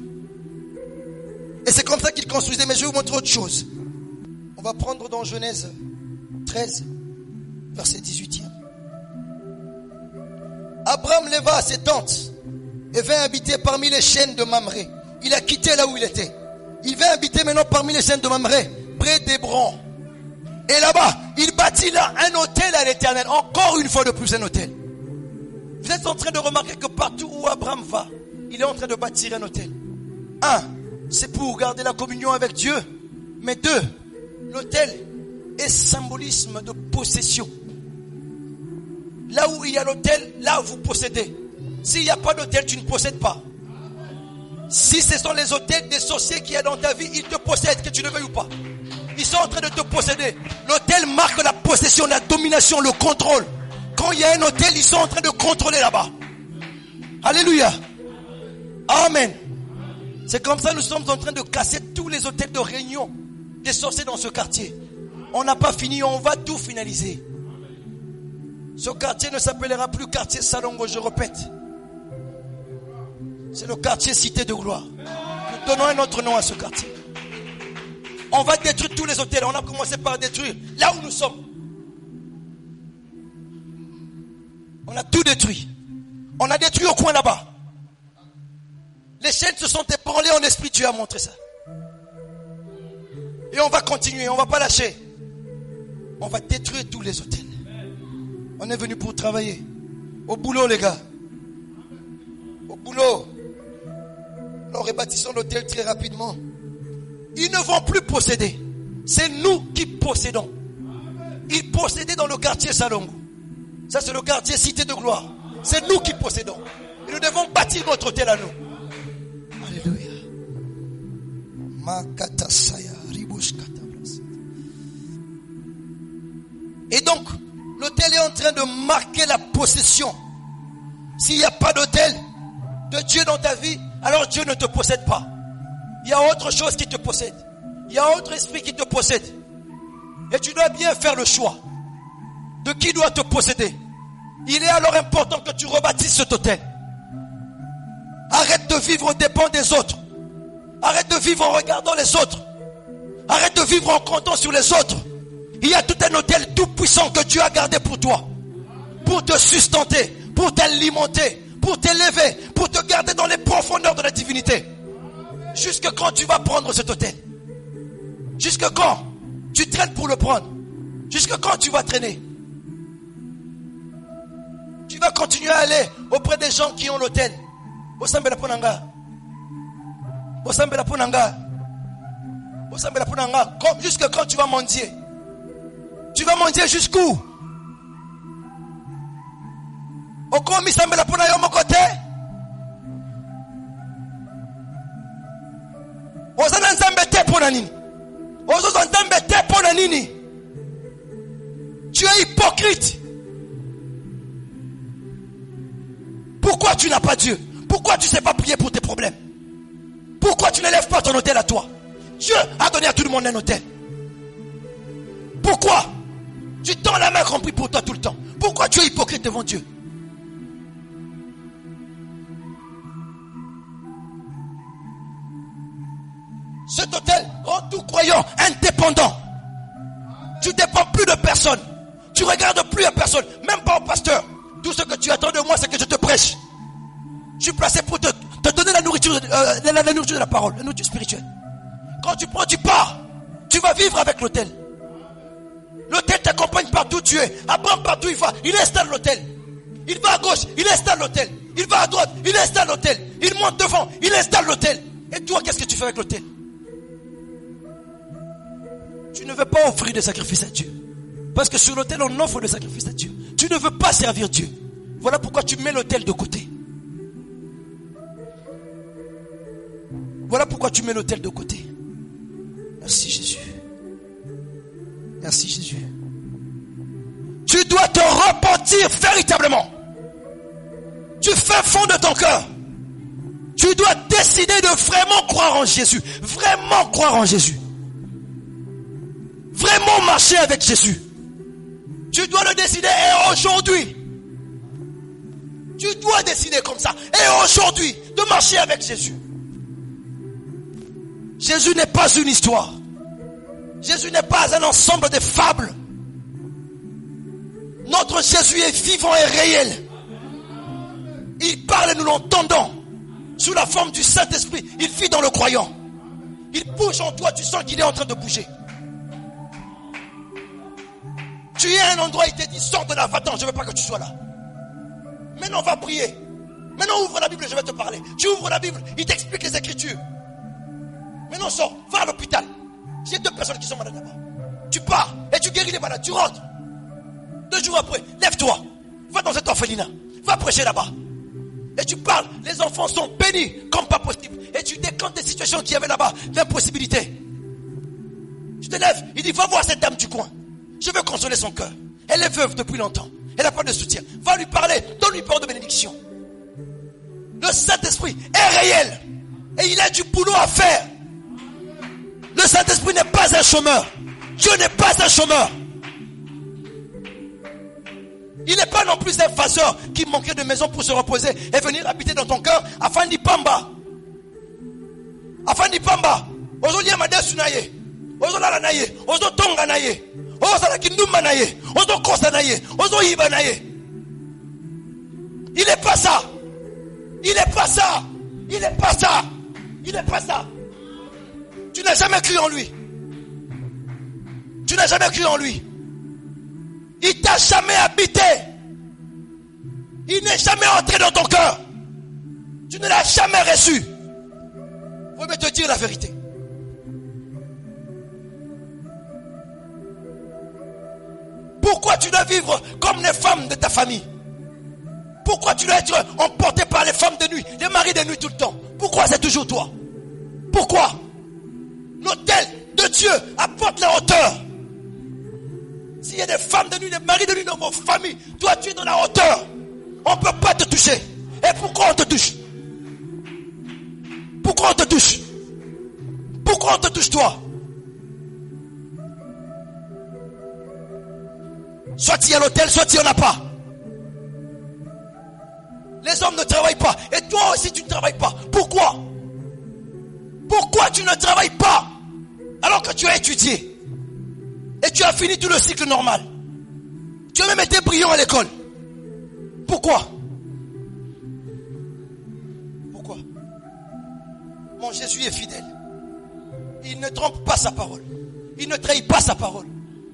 Et c'est comme ça qu'il construisait. Mais je vais vous montrer autre chose. On va prendre dans Genèse 13, verset 18. Abraham leva ses tentes et vint habiter parmi les chênes de Mamré. Il a quitté là où il était. Il vint habiter maintenant parmi les chênes de Mamré, près d'Hébron. Et là-bas, il bâtit là un autel à l'Éternel. Encore une fois de plus un autel. Vous êtes en train de remarquer que partout où Abraham va, il est en train de bâtir un autel. 1, c'est pour garder la communion avec Dieu. Mais 2, l'autel est symbolisme de possession. Là où il y a l'autel, là vous possédez. S'il n'y a pas d'autel, tu ne possèdes pas. Si ce sont les autels des sorciers qu'il y a dans ta vie, ils te possèdent, que tu le veuilles ou pas. Ils sont en train de te posséder. L'autel marque la possession, la domination, le contrôle. Quand il y a un autel, ils sont en train de contrôler là-bas. Alléluia. Amen. C'est comme ça que nous sommes en train de casser tous les hôtels de réunion des sorciers dans ce quartier. On n'a pas fini, on va tout finaliser. Ce quartier ne s'appellera plus quartier Salongo, je répète. C'est le quartier Cité de Gloire. Nous donnons un autre nom à ce quartier. On va détruire tous les hôtels. On a commencé par détruire là où nous sommes. On a tout détruit. On a détruit au coin là-bas. Les chaînes se sont ébranlées en esprit. Dieu a montré ça. Et on va continuer. On ne va pas lâcher. On va détruire tous les hôtels. On est venu pour travailler. Au boulot, les gars. Au boulot. Nous rebâtissons l'hôtel très rapidement. Ils ne vont plus posséder. C'est nous qui possédons. Ils possédaient dans le quartier Salongo. Ça, c'est le quartier Cité de Gloire. C'est nous qui possédons. Et nous devons bâtir notre hôtel à nous. Alléluia. Et donc, l'hôtel est en train de marquer la possession. S'il n'y a pas d'hôtel de Dieu dans ta vie, alors Dieu ne te possède pas. Il y a autre chose qui te possède. Il y a autre esprit qui te possède. Et tu dois bien faire le choix de qui doit te posséder. Il est alors important que tu rebâtisses cet hôtel. Arrête de vivre aux dépens des autres. Arrête de vivre en regardant les autres. Arrête de vivre en comptant sur les autres. Il y a tout un hôtel tout puissant que Dieu a gardé pour toi. Pour te sustenter, pour t'alimenter, pour t'élever, pour te garder dans les profondeurs de la divinité. Jusque quand tu vas prendre cet hôtel? Jusque quand tu traînes pour le prendre? Jusque quand tu vas traîner? Tu vas continuer à aller auprès des gens qui ont l'hôtel. Osambela ponanga. Osambela ponanga. Osambela ponanga. Jusque quand tu vas mendier? Tu vas mendier jusqu'où? Okomi sambela pona yo mokote? Ozana nzambe te pona nini? Ozozo nzambe te pona nini? Tu es hypocrite. Pourquoi tu n'as pas Dieu? Pourquoi tu ne sais pas prier pour tes problèmes? Pourquoi tu n'élèves pas ton hôtel à toi? Dieu a donné à tout le monde un hôtel. Pourquoi tu tends la main qu'on prie pour toi tout le temps? Pourquoi tu es hypocrite devant Dieu? Cet hôtel rend tout croyant indépendant. Tu ne dépends plus de personne. Tu ne regardes plus à personne, même pas au pasteur. Tout ce que tu attends de moi, c'est que je te prêche. Je suis placé pour te donner la nourriture de la parole, la nourriture spirituelle. Quand tu prends, tu pars. Tu vas vivre avec l'hôtel. L'hôtel t'accompagne partout où tu es. Abraham, partout il va, il installe l'hôtel. Il va à gauche, il installe l'hôtel. Il va à droite, il installe l'hôtel. Il monte devant, il installe l'hôtel. Et toi, qu'est-ce que tu fais avec l'hôtel? Tu ne veux pas offrir de sacrifice à Dieu. Parce que sur l'autel, on offre des sacrifices à Dieu. Tu ne veux pas servir Dieu. Voilà pourquoi tu mets l'autel de côté. Voilà pourquoi tu mets l'autel de côté. Merci Jésus. Merci Jésus. Tu dois te repentir véritablement. Du fin fond de ton cœur. Tu dois décider de vraiment croire en Jésus. Vraiment croire en Jésus. Vraiment marcher avec Jésus. Tu dois le décider et aujourd'hui. Tu dois décider comme ça. Et aujourd'hui, de marcher avec Jésus. Jésus n'est pas une histoire. Jésus n'est pas un ensemble de fables. Notre Jésus est vivant et réel. Il parle et nous l'entendons. Sous la forme du Saint-Esprit. Il vit dans le croyant. Il bouge en toi, tu sens qu'il est en train de bouger. Tu es à un endroit, il te dit, sors de là, va-t'en, je ne veux pas que tu sois là. Maintenant, on va prier. Maintenant, ouvre la Bible, je vais te parler. Tu ouvres la Bible, il t'explique les Écritures. Maintenant, sors, va à l'hôpital. J'ai 2 personnes qui sont malades là-bas. Tu pars et tu guéris les malades, tu rentres. 2 jours après, lève-toi. Va dans cet orphelinat. Va prêcher là-bas. Et tu parles, les enfants sont bénis comme pas possible. Et tu décantes des situations qu'il y avait là-bas, l'impossibilité. Tu te lèves, il dit, va voir cette dame du coin. Je veux consoler son cœur. Elle est veuve depuis longtemps. Elle n'a pas de soutien. Va lui parler, donne-lui parole de bénédiction. Le Saint-Esprit est réel. Et il a du boulot à faire. Le Saint-Esprit n'est pas un chômeur. Dieu n'est pas un chômeur. Il n'est pas non plus un phaseur qui manquait de maison pour se reposer et venir habiter dans ton cœur afin d'y pamba. Afin d'y pamba. Aujourd'hui, il y a madame Sunaye. Aujourd'hui, la naye. Aujourd'hui, Tonga naye. Aujourd'hui, la Kindumba naye. Aujourd'hui, Kosta naye. Aujourd'hui, Iba naye. Il n'est pas ça. Il n'est pas ça. Il n'est pas ça. Il n'est pas ça. Tu n'as jamais cru en lui. Tu n'as jamais cru en lui. Il t'a jamais habité. Il n'est jamais entré dans ton cœur. Tu ne l'as jamais reçu. Faut me te dire la vérité. Pourquoi tu dois vivre comme les femmes de ta famille? Pourquoi tu dois être emporté par les femmes de nuit, les maris de nuit tout le temps? Pourquoi c'est toujours toi? Pourquoi? L'autel de Dieu apporte la hauteur. S'il y a des femmes de nuit, des maris de nuit dans vos familles, toi tu es dans la hauteur. On ne peut pas te toucher. Et pourquoi on te touche? Pourquoi on te touche? Pourquoi on te touche toi? Soit il y a l'hôtel, soit il n'y en a pas. Les hommes ne travaillent pas. Et toi aussi tu ne travailles pas. Pourquoi? Pourquoi tu ne travailles pas alors que tu as étudié? Et tu as fini tout le cycle normal. Tu as même été brillant à l'école. Pourquoi? Pourquoi? Mon Jésus est fidèle. Il ne trompe pas sa parole. Il ne trahit pas sa parole.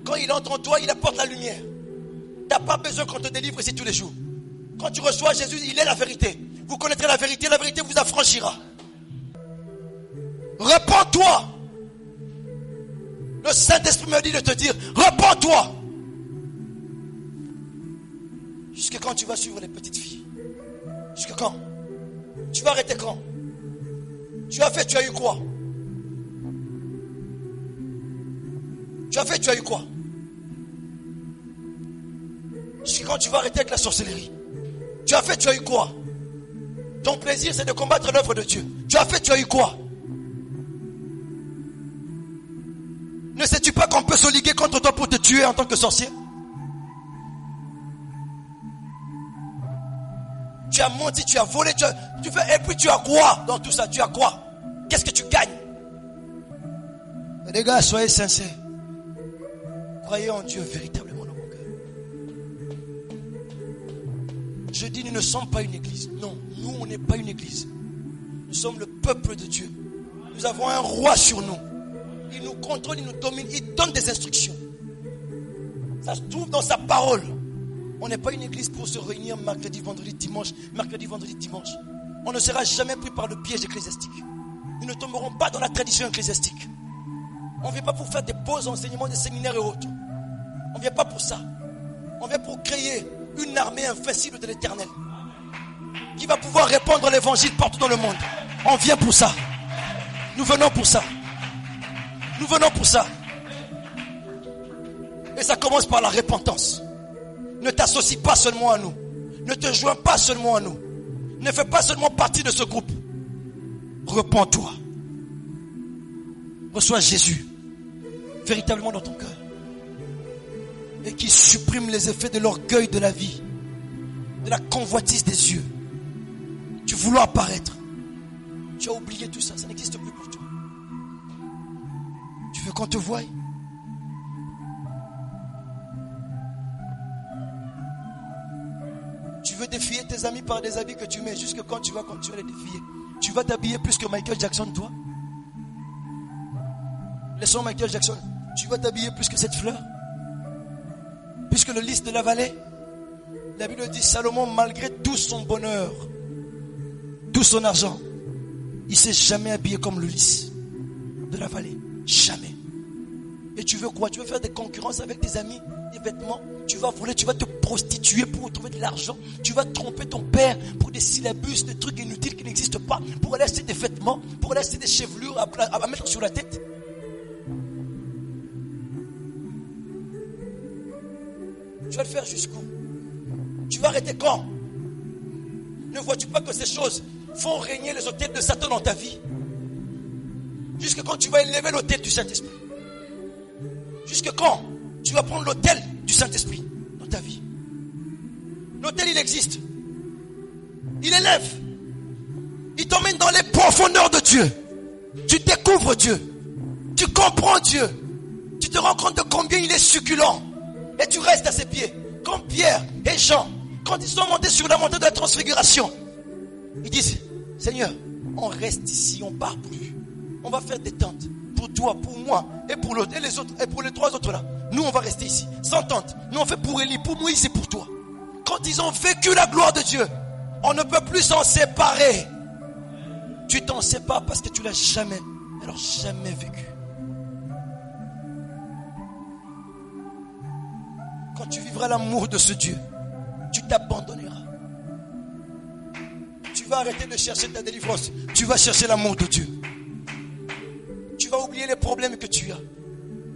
Quand il entre en toi, il apporte la lumière. Tu n'as pas besoin qu'on te délivre ici tous les jours. Quand tu reçois Jésus, il est la vérité. Vous connaîtrez la vérité vous affranchira. Repends-toi. Le Saint-Esprit me dit de te dire, repends-toi. Jusqu'à quand tu vas suivre les petites filles? Jusqu'à quand? Tu vas arrêter quand? Tu as fait, tu as eu quoi? Tu as fait, tu as eu quoi? Jusqu'à quand tu vas arrêter avec la sorcellerie? Tu as fait, tu as eu quoi? Ton plaisir, c'est de combattre l'œuvre de Dieu. Tu as fait, tu as eu quoi? Ne sais-tu pas qu'on peut se liguer contre toi pour te tuer en tant que sorcier? Tu as menti, tu as volé, tu fais, et puis tu as quoi dans tout ça? Tu as quoi? Qu'est-ce que tu gagnes? Les gars, soyez sincères. Croyez en Dieu véritablement dans mon cœur. Je dis, nous ne sommes pas une église. Non, nous, on n'est pas une église. Nous sommes le peuple de Dieu. Nous avons un roi sur nous. Il nous contrôle, il nous domine, il donne des instructions. Ça se trouve dans sa parole. On n'est pas une église pour se réunir mercredi, vendredi, dimanche. Mercredi, vendredi, dimanche. On ne sera jamais pris par le piège ecclésiastique. Nous ne tomberons pas dans la tradition ecclésiastique. On ne vient pas pour faire des beaux enseignements, des séminaires et autres. On ne vient pas pour ça. On vient pour créer une armée invincible de l'Éternel qui va pouvoir répandre l'évangile partout dans le monde. On vient pour ça. Nous venons pour ça. Nous venons pour ça. Et ça commence par la repentance. Ne t'associe pas seulement à nous. Ne te joins pas seulement à nous. Ne fais pas seulement partie de ce groupe. Repens-toi. Reçois Jésus véritablement dans ton cœur. Et qui supprime les effets de l'orgueil de la vie. De la convoitise des yeux. Tu voulais apparaître. Tu as oublié tout ça. Ça n'existe plus pour toi. Tu veux qu'on te voie? Tu veux défier tes amis par des habits que tu mets. Jusque quand tu vas continuer à les défier? Tu vas t'habiller plus que Michael Jackson, toi? Laissons Michael Jackson. Tu vas t'habiller plus que cette fleur? Plus que le lys de la vallée? La Bible dit, Salomon, malgré tout son bonheur, tout son argent, il ne s'est jamais habillé comme le lys de la vallée. Jamais. Et tu veux quoi? Tu veux faire des concurrences avec tes amis, des vêtements? Tu vas voler, tu vas te prostituer pour trouver de l'argent. Tu vas tromper ton père pour des syllabus, des trucs inutiles qui n'existent pas, pour aller acheter des vêtements, pour aller acheter des chevelures à mettre sur la tête. Tu vas le faire jusqu'où? Tu vas arrêter quand? Ne vois-tu pas que ces choses font régner les autels de Satan dans ta vie. Jusque quand tu vas élever l'autel du Saint-Esprit. Jusque quand tu vas prendre l'autel du Saint-Esprit dans ta vie. L'autel, il existe. Il élève. Il t'emmène dans les profondeurs de Dieu. Tu découvres Dieu. Tu comprends Dieu. Tu te rends compte de combien il est succulent. Et tu restes à ses pieds. Comme Pierre et Jean, quand ils sont montés sur la montagne de la transfiguration, ils disent, Seigneur, on reste ici, on part plus. On va faire des tentes pour toi, pour moi et pour l'autre et les autres et pour les trois autres là. Nous on va rester ici, sans tente. Nous on fait pour Élie, pour Moïse et pour toi. Quand ils ont vécu la gloire de Dieu, on ne peut plus s'en séparer. Tu t'en sépares parce que tu l'as jamais, alors jamais vécu. Quand tu vivras l'amour de ce Dieu, tu t'abandonneras. Tu vas arrêter de chercher ta délivrance. Tu vas chercher l'amour de Dieu. Tu vas oublier les problèmes que tu as.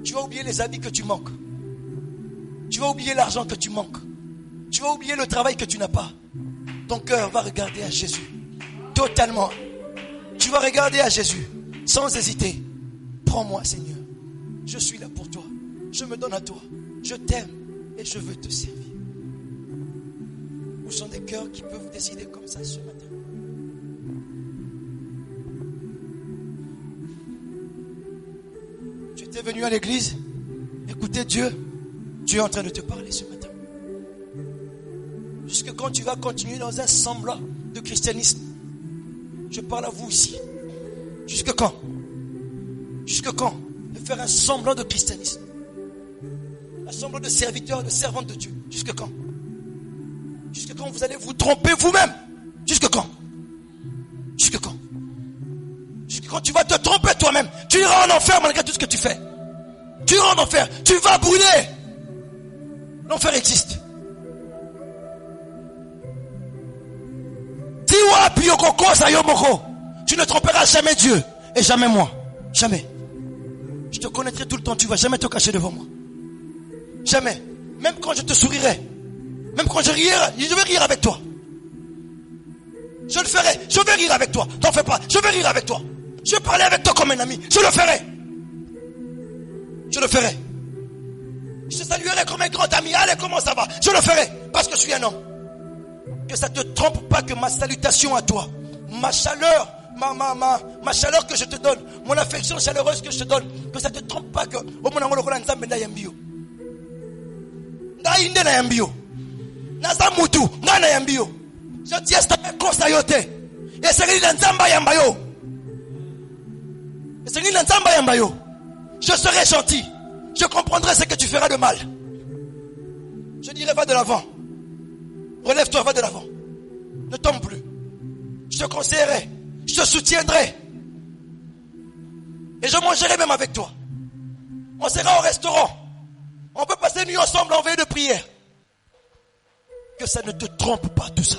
Tu vas oublier les habits que tu manques. Tu vas oublier l'argent que tu manques. Tu vas oublier le travail que tu n'as pas. Ton cœur va regarder à Jésus. Totalement. Tu vas regarder à Jésus. Sans hésiter. Prends-moi, Seigneur. Je suis là pour toi. Je me donne à toi. Je t'aime et je veux te servir. Où sont des cœurs qui peuvent décider comme ça ce matin? Tu étais venu à l'église, écouter Dieu. Dieu est en train de te parler ce matin. Jusque quand tu vas continuer dans un semblant de christianisme? Je parle à vous ici. Jusque quand? Jusque quand? De faire un semblant de christianisme? Un semblant de serviteur, de servante de Dieu? Jusque quand? Jusque quand vous allez vous tromper vous-même? Jusque quand? Jusque quand? Jusque quand tu vas te tromper toi-même? Tu iras en enfer malgré tout ce que tu fais. Tu iras en enfer. Tu vas brûler. L'enfer existe. Tu ne tromperas jamais Dieu et jamais moi. Jamais. Je te connaîtrai tout le temps. Tu ne vas jamais te cacher devant moi. Jamais. Même quand je te sourirai. Même quand je rirai, je vais rire avec toi. Je le ferai. Je vais rire avec toi. T'en fais pas. Je vais rire avec toi. Je vais parler avec toi comme un ami. Je le ferai. Je le ferai. Je te saluerai comme un grand ami. Allez, comment ça va? Je le ferai. Parce que je suis un homme. Que ça ne te trompe pas que ma salutation à toi, ma chaleur, ma chaleur que je te donne, mon affection chaleureuse que je te donne, que ça ne te trompe pas que au moment où on nzambe na yambio. Na inde na yambio. Na zamutu, na yambio. Je dis esta kosa yote. Et c'est la nzamba yambayo. Et c'est la nzamba yambayo. Je serai gentil. Je comprendrai ce que tu feras de mal. Je dirai va de l'avant. Relève-toi, va de l'avant. Ne tombe plus. Je te conseillerai. Je te soutiendrai. Et je mangerai même avec toi. On sera au restaurant. On peut passer une nuit ensemble en veille de prière. Que ça ne te trompe pas tout ça.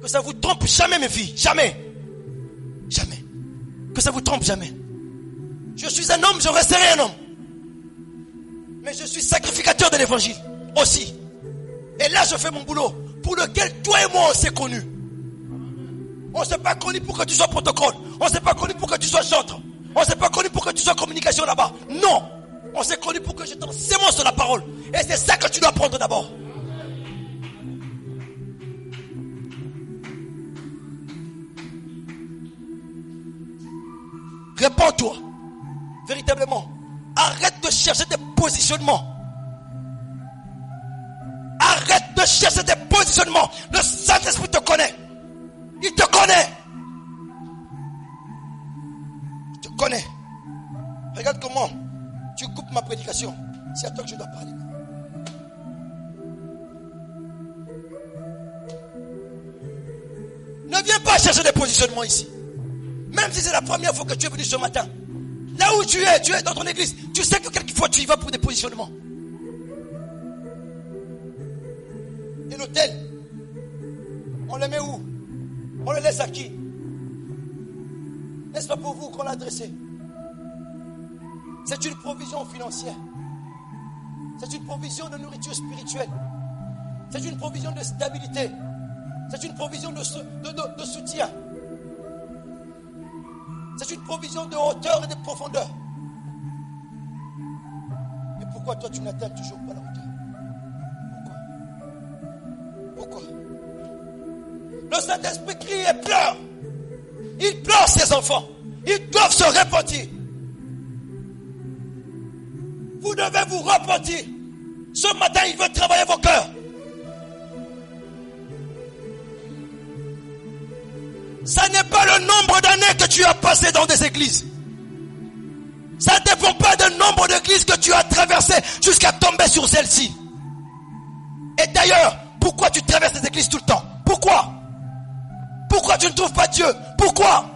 Que ça vous trompe jamais mes filles. Jamais. Jamais. Que ça vous trompe jamais. Je suis un homme, je resterai un homme. Mais je suis sacrificateur de l'évangile. Aussi. Et là, je fais mon boulot pour lequel toi et moi, on s'est connus. On ne s'est pas connus pour que tu sois protocole. On ne s'est pas connus pour que tu sois chantre. On ne s'est pas connus pour que tu sois communication là-bas. Non. On s'est connus pour que je t'ensémence sur la parole. Et c'est ça que tu dois prendre d'abord. Réponds-toi. Véritablement. Arrête de chercher des positionnements. Arrête de chercher des positionnements. Le Saint-Esprit te connaît. Il te connaît. Il te connaît. Regarde comment tu coupes ma prédication. C'est à toi que je dois parler. Ne viens pas chercher des positionnements ici. Même si c'est la première fois que tu es venu ce matin. Là où tu es dans ton église. Tu sais que quelquefois tu y vas pour des positionnements. Et l'autel, on le met où? On le laisse à qui? N'est-ce pas pour vous qu'on l'a adressé? C'est une provision financière. C'est une provision de nourriture spirituelle. C'est une provision de stabilité. C'est une provision de soutien. C'est une provision de hauteur et de profondeur. Et pourquoi toi tu n'atteins toujours pas la hauteur? Pourquoi? Le Saint-Esprit crie et pleure. Il pleure ses enfants. Ils doivent se repentir. Vous devez vous repentir. Ce matin, il veut travailler vos cœurs. Ça n'est pas le nombre d'années que tu as passé dans des églises. Ça ne dépend pas du nombre d'églises que tu as traversées jusqu'à tomber sur celle-ci. Et d'ailleurs, pourquoi tu traverses ces églises tout le temps? Pourquoi? Pourquoi tu ne trouves pas Dieu? Pourquoi?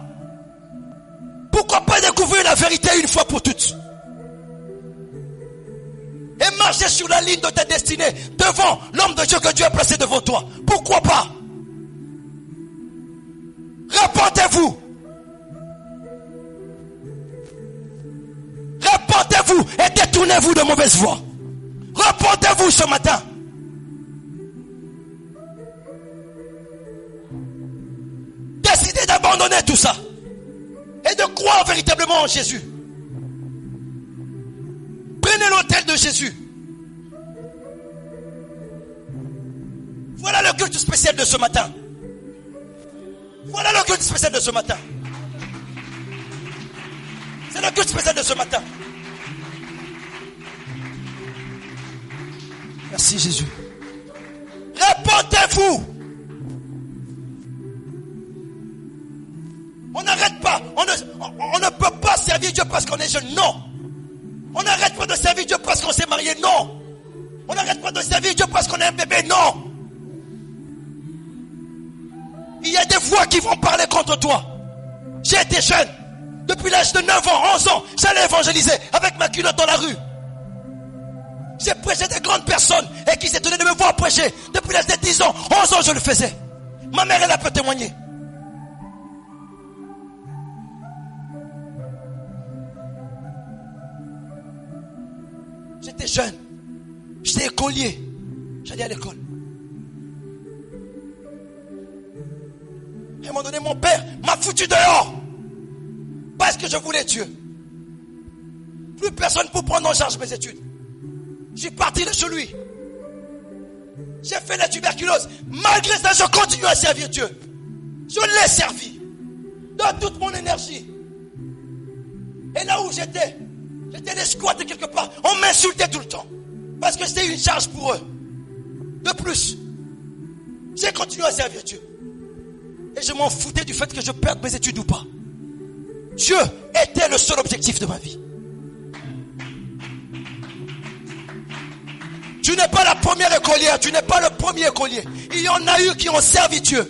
Pourquoi pas découvrir la vérité une fois pour toutes? Et marcher sur la ligne de ta destinée devant l'homme de Dieu que Dieu a placé devant toi. Pourquoi pas? Repentez-vous. Repentez-vous et détournez-vous de mauvaises voies. Repentez-vous ce matin. Décidez d'abandonner tout ça et de croire véritablement en Jésus. Prenez l'autel de Jésus. Voilà le culte spécial de ce matin. Voilà le culte spécial de ce matin. C'est le culte spécial de ce matin. Merci Jésus. Repentez-vous. On n'arrête pas. On ne peut pas servir Dieu parce qu'on est jeune. Non. On n'arrête pas de servir Dieu parce qu'on s'est marié. Non. On n'arrête pas de servir Dieu parce qu'on est un bébé. Non. Il y a des voix qui vont parler contre toi. J'ai été jeune. Depuis l'âge de 9 ans, 11 ans, j'allais évangéliser avec ma culotte dans la rue. J'ai prêché des grandes personnes et qui s'étonnaient de me voir prêcher. Depuis l'âge de 10 ans, 11 ans, je le faisais. Ma mère, elle a pu témoigner. J'étais jeune. J'étais écolier. J'allais à l'école. À un moment donné, mon père m'a foutu dehors. Parce que je voulais Dieu. Plus personne pour prendre en charge mes études. Je suis parti de chez lui. J'ai fait la tuberculose. Malgré ça, je continue à servir Dieu. Je l'ai servi. De toute mon énergie. Et là où j'étais les squattes quelque part. On m'insultait tout le temps. Parce que c'était une charge pour eux. De plus, j'ai continué à servir Dieu. Et je m'en foutais du fait que je perde mes études ou pas. Dieu était le seul objectif de ma vie. Tu n'es pas la première écolière, tu n'es pas le premier écolier. Il y en a eu qui ont servi Dieu.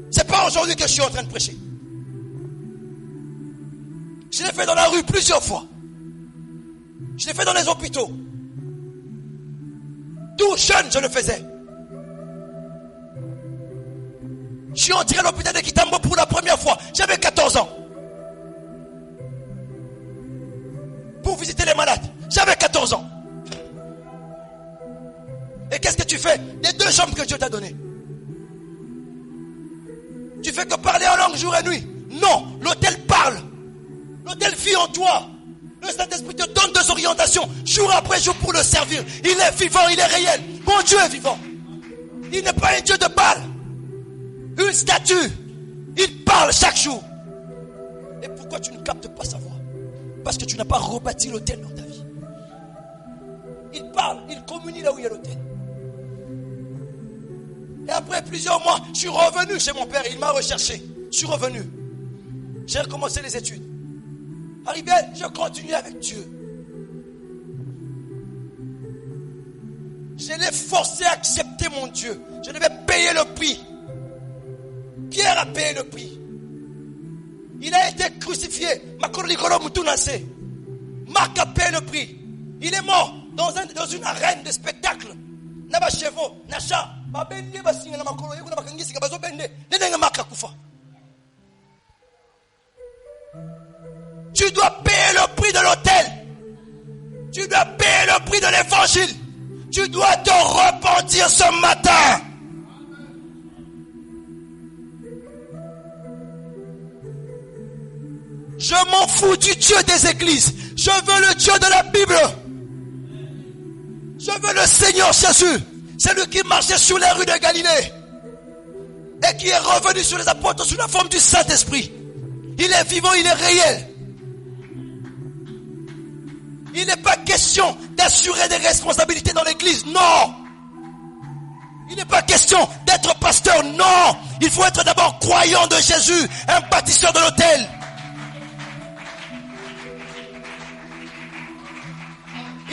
C'est pas aujourd'hui que je suis en train de prêcher. Je l'ai fait dans la rue plusieurs fois. Je l'ai fait dans les hôpitaux. Tout jeune, je le faisais. Je suis entré à l'hôpital de Kitambo pour la première fois. J'avais 14 ans. Pour visiter les malades. J'avais 14 ans. Et qu'est-ce que tu fais des 2 chambres que Dieu t'a données? Tu fais que parler en langue jour et nuit? Non, l'autel parle. L'autel vit en toi. Le Saint-Esprit te donne des orientations jour après jour pour le servir. Il est vivant, il est réel. Mon Dieu est vivant. Il n'est pas un Dieu de balle. Une statue. Il parle chaque jour. Et pourquoi tu ne captes pas sa voix? Parce que tu n'as pas rebâti l'autel dans ta vie. Il parle, il communie là où il y a l'autel. Et après plusieurs mois, je suis revenu chez mon père. Il m'a recherché. Je suis revenu. J'ai recommencé les études. Arrivé, je continue avec Dieu. Je l'ai forcé à accepter mon Dieu. Je devais payer le prix. Pierre a payé le prix. Il a été crucifié. Marc a payé le prix. Il est mort dans une arène de spectacle. Tu dois payer le prix de l'autel. Tu dois payer le prix de l'évangile. Tu dois te repentir. repentir ce matin. Je m'en fous du Dieu des églises. Je veux le Dieu de la Bible. Je veux le Seigneur Jésus. Celui qui marchait sur les rues de Galilée. Et qui est revenu sur les apôtres sous la forme du Saint-Esprit. Il est vivant, il est réel. Il n'est pas question d'assurer des responsabilités dans l'église. Non. Il n'est pas question d'être pasteur. Non. Il faut être d'abord croyant de Jésus. Un bâtisseur de l'autel.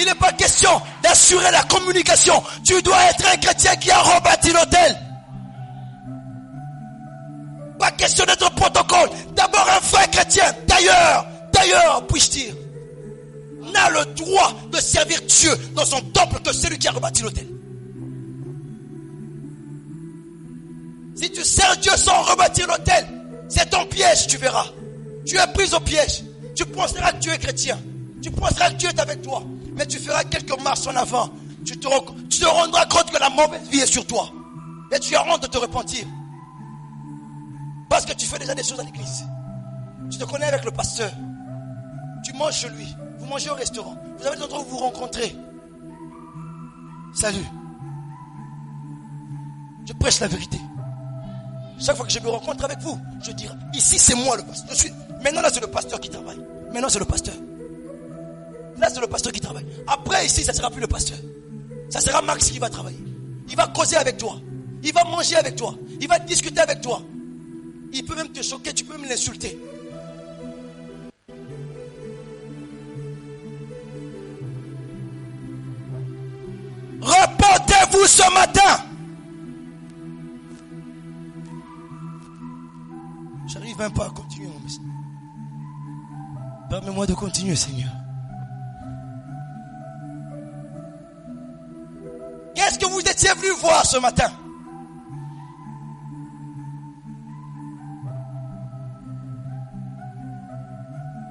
Il n'est pas question d'assurer la communication. Tu dois être un chrétien qui a rebâti l'autel. Pas question d'être protocole. D'abord un vrai chrétien. D'ailleurs, puis-je dire, n'a le droit de servir Dieu dans son temple que celui qui a rebâti l'autel. Si tu sers Dieu sans rebâtir l'autel, c'est ton piège, tu verras. Tu es pris au piège. Tu penseras que tu es chrétien. Tu penseras que Dieu est avec toi. Mais tu feras quelques marches en avant. Tu te rendras compte que la mauvaise vie est sur toi. Et tu as honte de te repentir. Parce que tu fais déjà des choses à l'église. Tu te connais avec le pasteur. Tu manges chez lui. Vous mangez au restaurant. Vous avez des endroits où vous vous rencontrez. Salut. Je prêche la vérité. Chaque fois que je me rencontre avec vous, je dis, ici c'est moi le pasteur. Maintenant là c'est le pasteur qui travaille. Maintenant c'est le pasteur. Là c'est le pasteur qui travaille. Après ici ça ne sera plus le pasteur. Ça sera Max qui va travailler. Il va causer avec toi. Il va manger avec toi. Il va discuter avec toi. Il peut même te choquer, tu peux même l'insulter. Repentez-vous ce matin. J'arrive même pas à continuer mon message. Permets-moi de continuer, Seigneur. Qu'est-ce que vous étiez venu voir ce matin?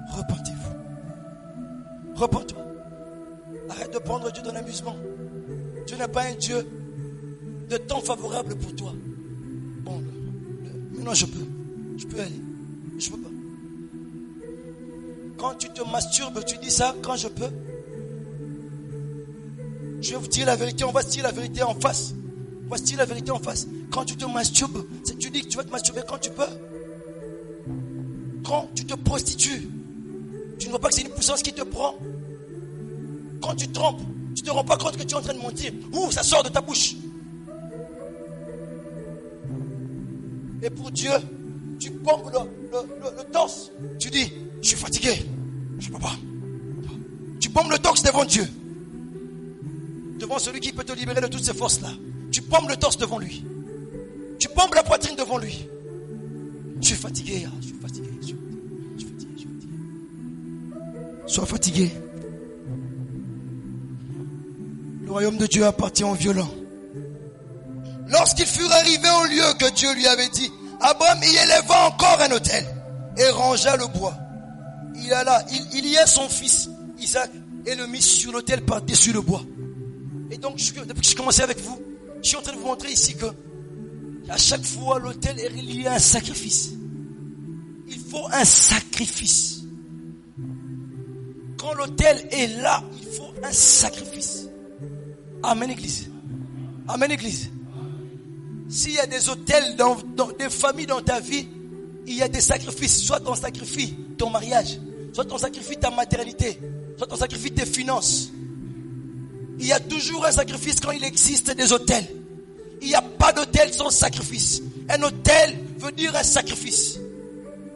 Repentez-vous. Repends-toi. Arrête de prendre Dieu dans l'amusement. Dieu n'est pas un Dieu de temps favorable pour toi. Bon, maintenant je peux aller. Je peux pas. Quand tu te masturbes, tu dis ça, quand je peux. Je vais vous dire la vérité, on va se dire la vérité en face. On va se dire la vérité en face. Quand tu te masturbes, tu dis que tu vas te masturber quand tu peux. Quand tu te prostitues, tu ne vois pas que c'est une puissance qui te prend. Quand tu trompes, tu ne te rends pas compte que tu es en train de mentir. Ouh, ça sort de ta bouche. Et pour Dieu, tu pompes le torse. Tu dis, je suis fatigué. Je ne peux pas. Tu pompes le torse devant Dieu. Devant celui qui peut te libérer de toutes ces forces-là. Tu pompes le torse devant lui. Tu pompes la poitrine devant lui. Je suis fatigué. Je suis fatigué. Je suis fatigué. Sois fatigué. Le royaume de Dieu appartient aux violents. Lorsqu'ils furent arrivés au lieu que Dieu lui avait dit, Abraham y éleva encore un autel et rangea le bois. Il y a son fils Isaac et le mit sur l'autel par-dessus le bois. Et donc, depuis que j'ai commencé avec vous, je suis en train de vous montrer ici que à chaque fois l'autel est lié à un sacrifice. Il faut un sacrifice. Quand l'autel est là, il faut un sacrifice. Amen, Église. Amen, Église. S'il y a des autels dans des familles dans ta vie, il y a des sacrifices. Soit ton sacrifice, ton mariage. Soit ton sacrifice, ta maternité. Soit ton sacrifice, tes finances. Il y a toujours un sacrifice quand il existe des autels. Il n'y a pas d'autel sans sacrifice. Un autel veut dire un sacrifice.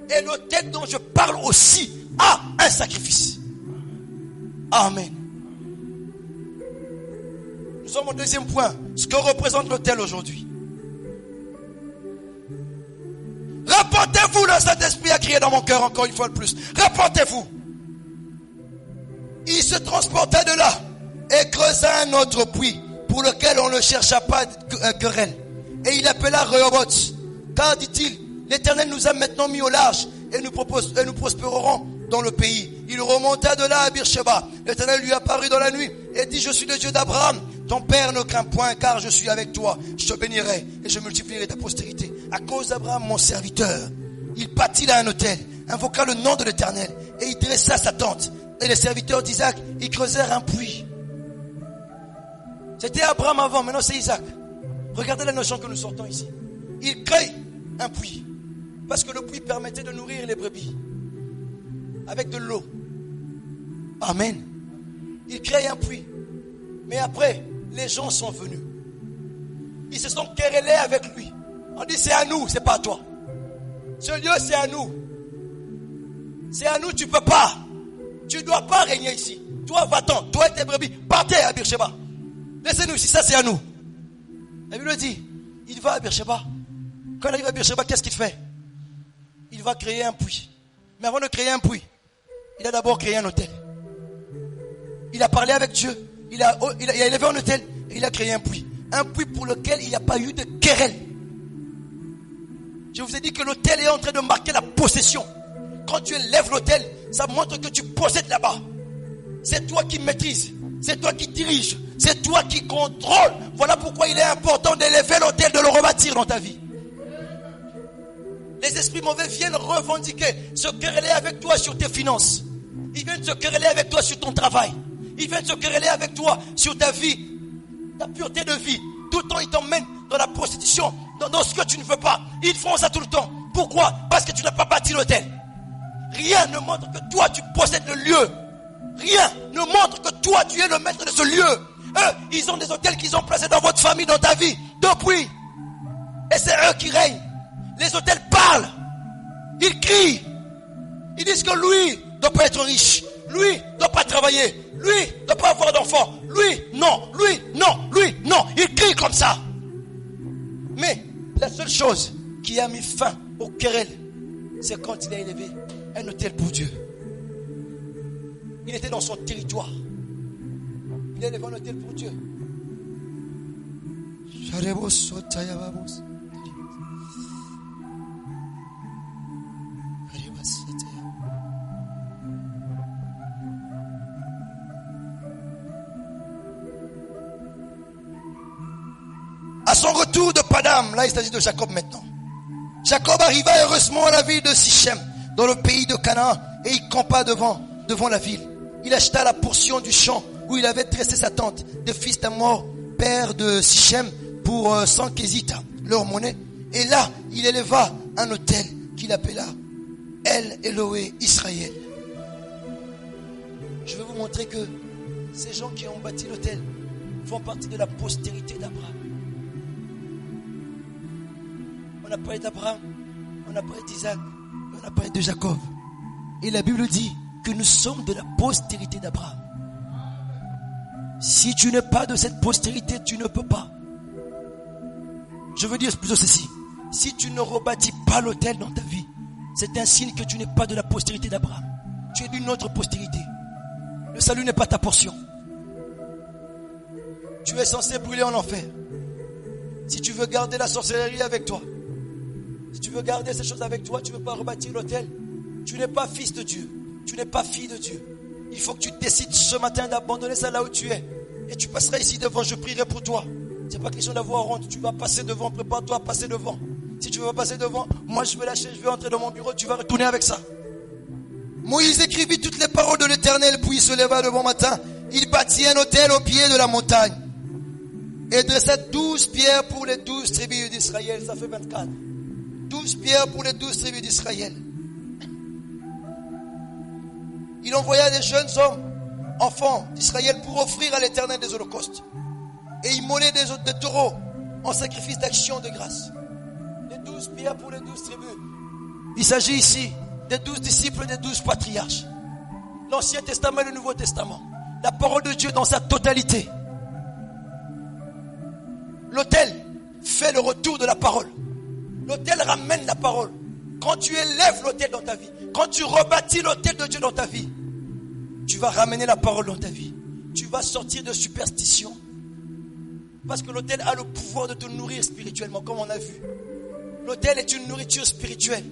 Et l'autel dont je parle aussi a un sacrifice. Amen. Nous sommes au deuxième point. Ce que représente l'autel aujourd'hui. Repentez-vous, le Saint-Esprit a crié dans mon cœur encore une fois de plus. Repentez-vous. Il se transporta de là et creusa un autre puits pour lequel on ne chercha pas querelle. Et il appela Rehoboth. Car, dit-il, l'Éternel nous a maintenant mis au large et nous prospérerons dans le pays. Il remonta de là à Beersheba. L'Éternel lui apparut dans la nuit et dit, je suis le Dieu d'Abraham, Ton père ne craint point, car je suis avec toi. Je te bénirai et je multiplierai ta postérité. À cause d'Abraham, mon serviteur, il bâtit là un autel, invoqua le nom de l'Éternel, et il dressa sa tente. Et les serviteurs d'Isaac, ils creusèrent un puits. C'était Abraham avant, maintenant c'est Isaac. Regardez la notion que nous sortons ici. Il crée un puits, parce que le puits permettait de nourrir les brebis avec de l'eau. Amen. Il crée un puits. Mais après, les gens sont venus. Ils se sont querellés avec lui. On dit c'est à nous, c'est pas à toi. Ce lieu c'est à nous. C'est à nous, tu peux pas. Tu ne dois pas régner ici. Toi, va-t'en. Toi et tes brebis, partez à Beersheba. Laissez-nous ici, ça c'est à nous. La Bible dit, il va à Beersheba. Quand il arrive à Beersheba, qu'est-ce qu'il fait? Il va créer un puits. Mais avant de créer un puits, il a d'abord créé un autel. Il a parlé avec Dieu. Il a élevé un autel et il a créé un puits. Un puits pour lequel il n'y a pas eu de querelle. Je vous ai dit que l'autel est en train de marquer la possession. Quand tu élèves l'autel, ça montre que tu possèdes là-bas. C'est toi qui maîtrises. C'est toi qui diriges. C'est toi qui contrôles. Voilà pourquoi il est important d'élever l'autel, de le rebâtir dans ta vie. Les esprits mauvais viennent revendiquer, se quereller avec toi sur tes finances. Ils viennent se quereller avec toi sur ton travail. Ils viennent se quereller avec toi sur ta vie, ta pureté de vie. Tout le temps, ils t'emmènent dans la prostitution, dans ce que tu ne veux pas. Ils font ça tout le temps. Pourquoi? Parce que tu n'as pas bâti l'autel. Rien ne montre que toi, tu possèdes le lieu. Rien ne montre que toi, tu es le maître de ce lieu. Eux, ils ont des hôtels qu'ils ont placés dans votre famille, dans ta vie, depuis. Et c'est eux qui règnent. Les hôtels parlent. Ils crient. Ils disent que lui ne doit pas être riche. Lui ne doit pas travailler. Lui ne doit pas avoir d'enfants. Lui, non. Lui, non. Lui, non. Ils crient comme ça. Mais la seule chose qui a mis fin aux querelles, c'est quand il a élevé un autel pour Dieu. Il était dans son territoire. Il a élevé un autel pour Dieu. À son retour de Padam, là il s'agit de Jacob maintenant. Jacob arriva heureusement à la ville de Sichem, dans le pays de Canaan, et il campa devant la ville. Il acheta la portion du champ où il avait dressé sa tente des fils d'Amor, père de Sichem, pour 100 késites, leur monnaie. Et là, il éleva un autel qu'il appela El Eloé Israël. Je vais vous montrer que ces gens qui ont bâti l'autel font partie de la postérité d'Abraham. On a parlé d'Abraham, on a parlé d'Isaac, on a parlé de Jacob. Et la Bible dit que nous sommes de la postérité d'Abraham. Si tu n'es pas de cette postérité, tu ne peux pas. Je veux dire plutôt ceci. Si tu ne rebâtis pas l'autel dans ta vie, c'est un signe que tu n'es pas de la postérité d'Abraham. Tu es d'une autre postérité. Le salut n'est pas ta portion. Tu es censé brûler en enfer. Si tu veux garder la sorcellerie avec toi, si tu veux garder ces choses avec toi, tu ne veux pas rebâtir l'autel, tu n'es pas fils de Dieu. Tu n'es pas fille de Dieu. Il faut que tu décides ce matin d'abandonner ça là où tu es. Et tu passeras ici devant, je prierai pour toi. Ce n'est pas question d'avoir honte, tu vas passer devant, prépare-toi à passer devant. Si tu veux passer devant, moi je vais lâcher, je vais entrer dans mon bureau, tu vas retourner avec ça. Moïse écrivit toutes les paroles de l'Éternel, puis il se leva le bon matin. Il bâtit un autel au pied de la montagne. Et dressa 12 pierres pour les 12 tribus d'Israël. Ça fait 24. 12 pierres pour les 12 tribus d'Israël. Il envoya des jeunes hommes, enfants d'Israël, pour offrir à l'Éternel des holocaustes. Et il molait des taureaux en sacrifice d'action de grâce. Les 12 pierres pour les 12 tribus. Il s'agit ici des 12 disciples, des 12 patriarches. L'Ancien Testament et le Nouveau Testament. La parole de Dieu dans sa totalité. L'autel fait le retour de la parole. L'autel ramène la parole. Quand tu élèves l'autel dans ta vie, quand tu rebâtis l'autel de Dieu dans ta vie, tu vas ramener la parole dans ta vie. Tu vas sortir de superstition. Parce que l'autel a le pouvoir de te nourrir spirituellement, comme on a vu. L'autel est une nourriture spirituelle.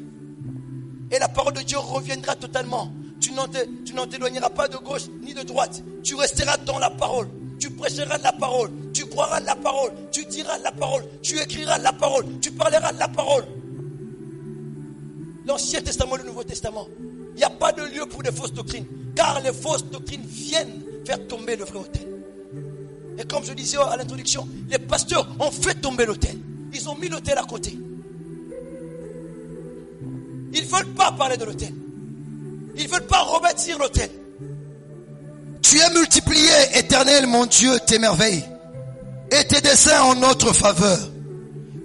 Et la parole de Dieu reviendra totalement. Tu n'en t'éloigneras pas de gauche ni de droite. Tu resteras dans la parole. Tu prêcheras de la parole. croiras la parole, tu diras la parole, tu écriras la parole, tu parleras la parole. L'Ancien Testament et le Nouveau Testament, il n'y a pas de lieu pour des fausses doctrines, car les fausses doctrines viennent faire tomber le vrai autel. Et comme je disais à l'introduction, les pasteurs ont fait tomber l'autel. Ils ont mis l'autel à côté. Ils ne veulent pas parler de l'autel. Ils ne veulent pas rebâtir l'autel. Tu as multiplié, Éternel mon Dieu, tes merveilles et tes desseins en notre faveur.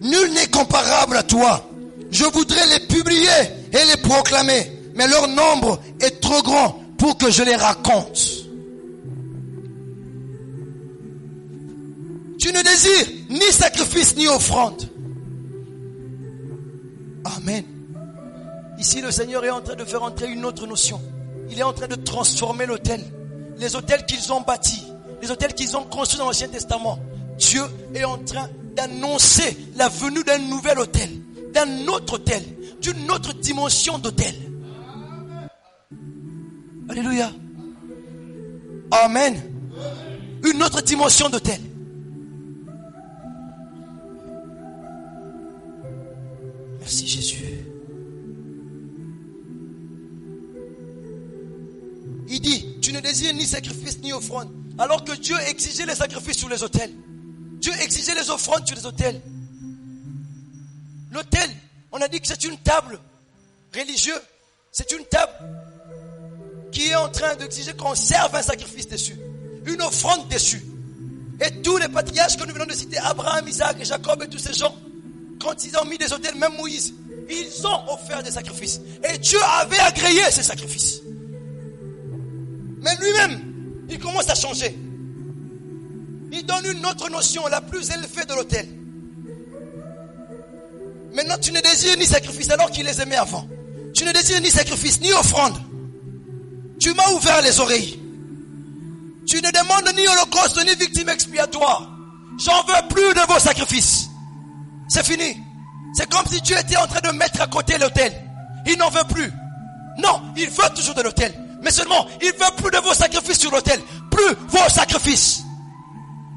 Nul n'est comparable à toi. Je voudrais les publier et les proclamer, mais leur nombre est trop grand pour que je les raconte. Tu ne désires ni sacrifice ni offrande. Amen. Ici, le Seigneur est en train de faire entrer une autre notion. Il est en train de transformer l'autel. Les autels qu'ils ont bâtis, les autels qu'ils ont construits dans l'Ancien Testament. Dieu est en train d'annoncer la venue d'un nouvel autel, d'un autre autel, d'une autre dimension d'autel. Alléluia. Amen. Une autre dimension d'autel. Merci Jésus. Il dit, tu ne désires ni sacrifice ni offrande. Alors que Dieu exigeait les sacrifices sur les autels. Dieu exigeait les offrandes sur les autels. L'autel, on a dit que c'est une table religieuse. C'est une table qui est en train d'exiger qu'on serve un sacrifice dessus. Une offrande dessus. Et tous les patriarches que nous venons de citer, Abraham, Isaac et Jacob et tous ces gens, quand ils ont mis des autels, même Moïse, ils ont offert des sacrifices. Et Dieu avait agréé ces sacrifices. Mais lui-même, il commence à changer. Il donne une autre notion, la plus élevée de l'autel. Maintenant, tu ne désires ni sacrifice alors qu'il les aimait avant. Tu ne désires ni sacrifice, ni offrande. Tu m'as ouvert les oreilles. Tu ne demandes ni holocauste, ni victime expiatoire. J'en veux plus de vos sacrifices. C'est fini. C'est comme si Dieu était en train de mettre à côté l'autel. Il n'en veut plus. Non, il veut toujours de l'autel. Mais seulement, il veut plus de vos sacrifices sur l'autel. Plus vos sacrifices.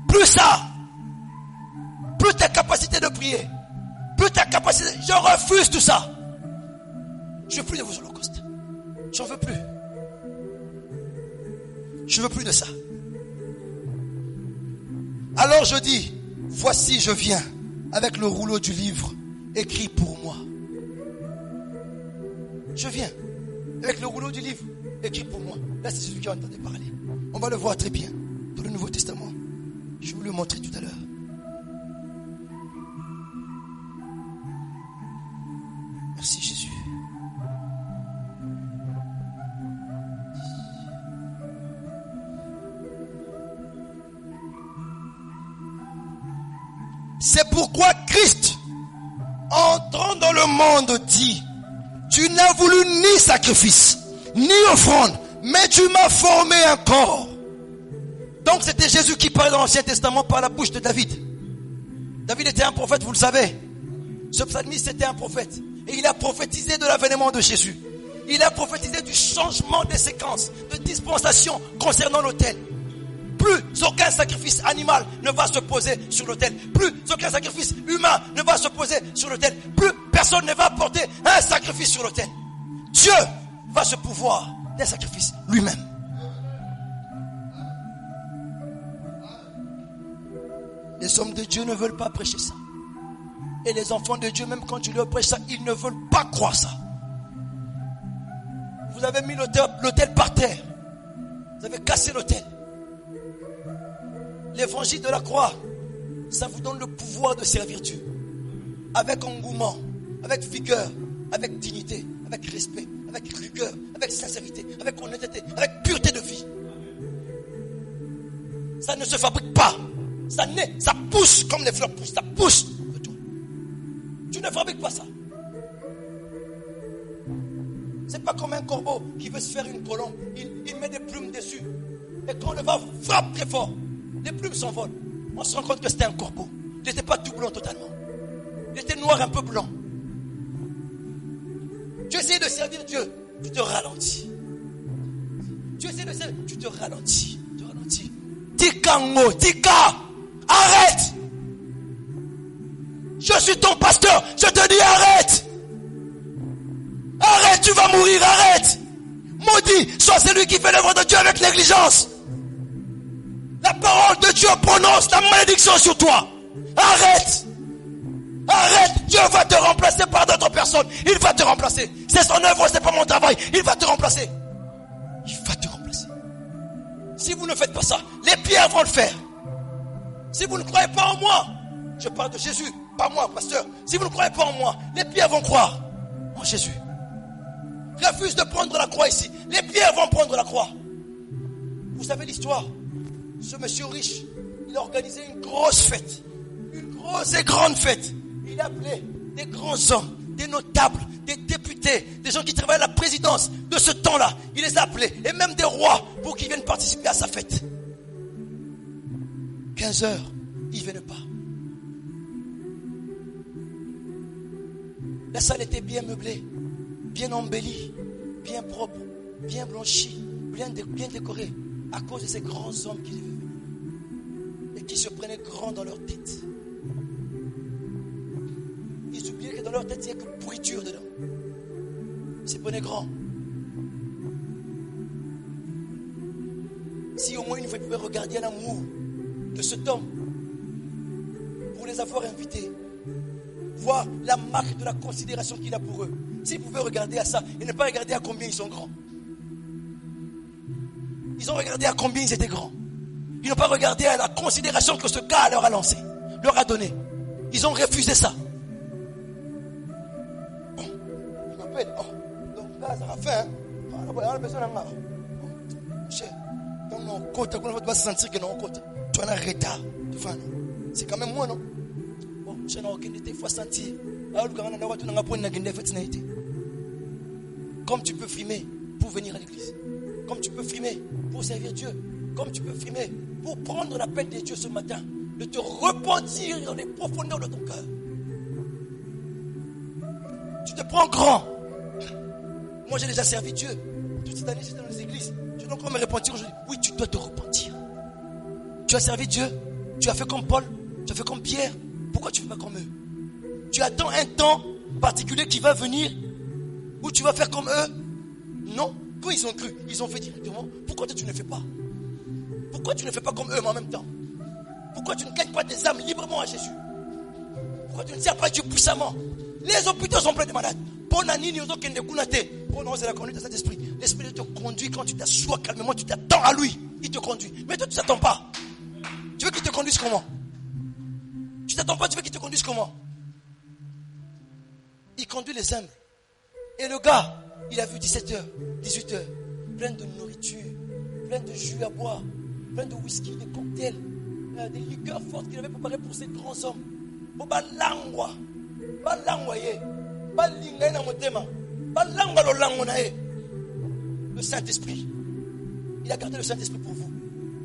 Plus ça. Plus ta capacité de prier. Plus ta capacité. Je refuse tout ça. Je veux plus de vos holocaustes. J'en veux plus. Je veux plus de ça. Alors je dis, voici je viens avec le rouleau du livre écrit pour moi. Je viens avec le rouleau du livre écrit pour moi. Là c'est celui qui entendait parler. On va le voir très bien dans le Nouveau Testament. Je vais vous le montrer tout à l'heure. Merci Jésus. C'est pourquoi Christ, entrant dans le monde, dit, tu n'as voulu ni sacrifice, ni offrande, mais tu m'as formé un corps. Donc c'était Jésus qui parlait dans l'Ancien Testament par la bouche de David. David était un prophète, vous le savez. Ce psalmiste était un prophète. Et il a prophétisé de l'avènement de Jésus. Il a prophétisé du changement des séquences, de dispensation concernant l'autel. Plus aucun sacrifice animal ne va se poser sur l'autel. Plus aucun sacrifice humain ne va se poser sur l'autel. Plus personne ne va apporter un sacrifice sur l'autel. Dieu va se pouvoir d'un sacrifice lui-même. Les hommes de Dieu ne veulent pas prêcher ça. Et les enfants de Dieu, même quand tu leur prêches ça, ils ne veulent pas croire ça. Vous avez mis l'autel par terre. Vous avez cassé l'autel. L'évangile de la croix, ça vous donne le pouvoir de servir Dieu. Avec engouement, avec vigueur, avec dignité, avec respect, avec rigueur, avec sincérité, avec honnêteté, avec pureté de vie. Ça ne se fabrique pas. Ça naît, ça pousse comme les fleurs poussent, ça pousse. Tu ne fabriques pas ça. C'est pas comme un corbeau qui veut se faire une colombe. Il met des plumes dessus. Et quand le vent frappe très fort, les plumes s'envolent. On se rend compte que c'était un corbeau. Il n'était pas tout blanc totalement. Il était noir un peu blanc. Tu essaies de servir Dieu, tu te ralentis. Tu essaies de servir, tu te ralentis. Tikango, tika, Arrête. Je suis ton pasteur. Je te dis arrête. Arrête, tu vas mourir, arrête. Maudit soit celui qui fait l'œuvre de Dieu avec négligence. La parole de Dieu prononce la malédiction sur toi. Arrête. Arrête. Dieu va te remplacer par d'autres personnes. Il va te remplacer. C'est son œuvre, c'est pas mon travail. Il va te remplacer. Il va te remplacer. Si vous ne faites pas ça, les pierres vont le faire. Si vous ne croyez pas en moi, je parle de Jésus, pas moi, pasteur. Si vous ne croyez pas en moi, les pierres vont croire en Jésus. Refuse de prendre la croix ici. Les pierres vont prendre la croix. Vous savez l'histoire. Ce monsieur riche, il a organisé une grosse fête. Une grosse et grande fête. Il a appelé des grands hommes, des notables, des députés, des gens qui travaillent à la présidence de ce temps-là. Il les a appelés. Et même des rois pour qu'ils viennent participer à sa fête. 15 heures, ils ne viennent pas. La salle était bien meublée, bien embellie, bien propre, bien blanchie, bien décorée, à cause de ces grands hommes qui devaient venir et qui se prenaient grands dans leur tête. Ils oubliaient que dans leur tête, il n'y a que pourriture dedans. Ils se prenaient grands. Si au moins une fois ils pouvaient regarder un amour de cet homme pour les avoir invités, voir la marque de la considération qu'il a pour eux. S'ils pouvaient regarder à ça et ne pas regarder à combien ils sont grands. Ils ont regardé à combien ils étaient grands. Ils n'ont pas regardé à la considération que ce gars leur a lancé, leur a donné. Ils ont refusé ça. Oh, je m'appelle. Oh, donc là, ça a fait. Cher, donc non, côte, on va se sentir que non, côte. Tu as un retard. C'est quand même moi, non? Je n'ai aucune idée, il faut sentir. Comme tu peux frimer pour venir à l'église. Comme tu peux frimer pour servir Dieu. Comme tu peux frimer pour prendre l'appel de Dieu ce matin. De te repentir dans les profondeurs de ton cœur. Tu te prends grand. Moi j'ai déjà servi Dieu. Toute cette année j'étais dans les églises. Je dois encore me repentir aujourd'hui. Oui, tu dois te repentir. Tu as servi Dieu. Tu as fait comme Paul. Tu as fait comme Pierre. Pourquoi tu ne fais pas comme eux? Tu attends un temps particulier qui va venir où tu vas faire comme eux? Non. Quand ils ont cru, ils ont fait directement. Pourquoi toi, tu ne fais pas? Pourquoi tu ne fais pas comme eux mais en même temps? Pourquoi tu ne gagnes pas des âmes librement à Jésus? Pourquoi tu ne sers pas Dieu puissamment? Les hôpitaux sont pleins de malades. C'est la conduite de cet esprit. L'esprit te conduit quand tu t'assois calmement, tu t'attends à lui. Il te conduit. Mais toi, tu ne t'attends pas. Tu veux qu'il te conduise comment? Tu ne t'attends pas, tu veux qu'il te conduise comment? Il conduit les humbles. Et le gars, il a vu 17h, 18h, plein de nourriture, plein de jus à boire, plein de whisky, de cocktails, des liqueurs fortes qu'il avait préparées pour ces grands hommes. Le Saint-Esprit. Il a gardé le Saint-Esprit pour vous.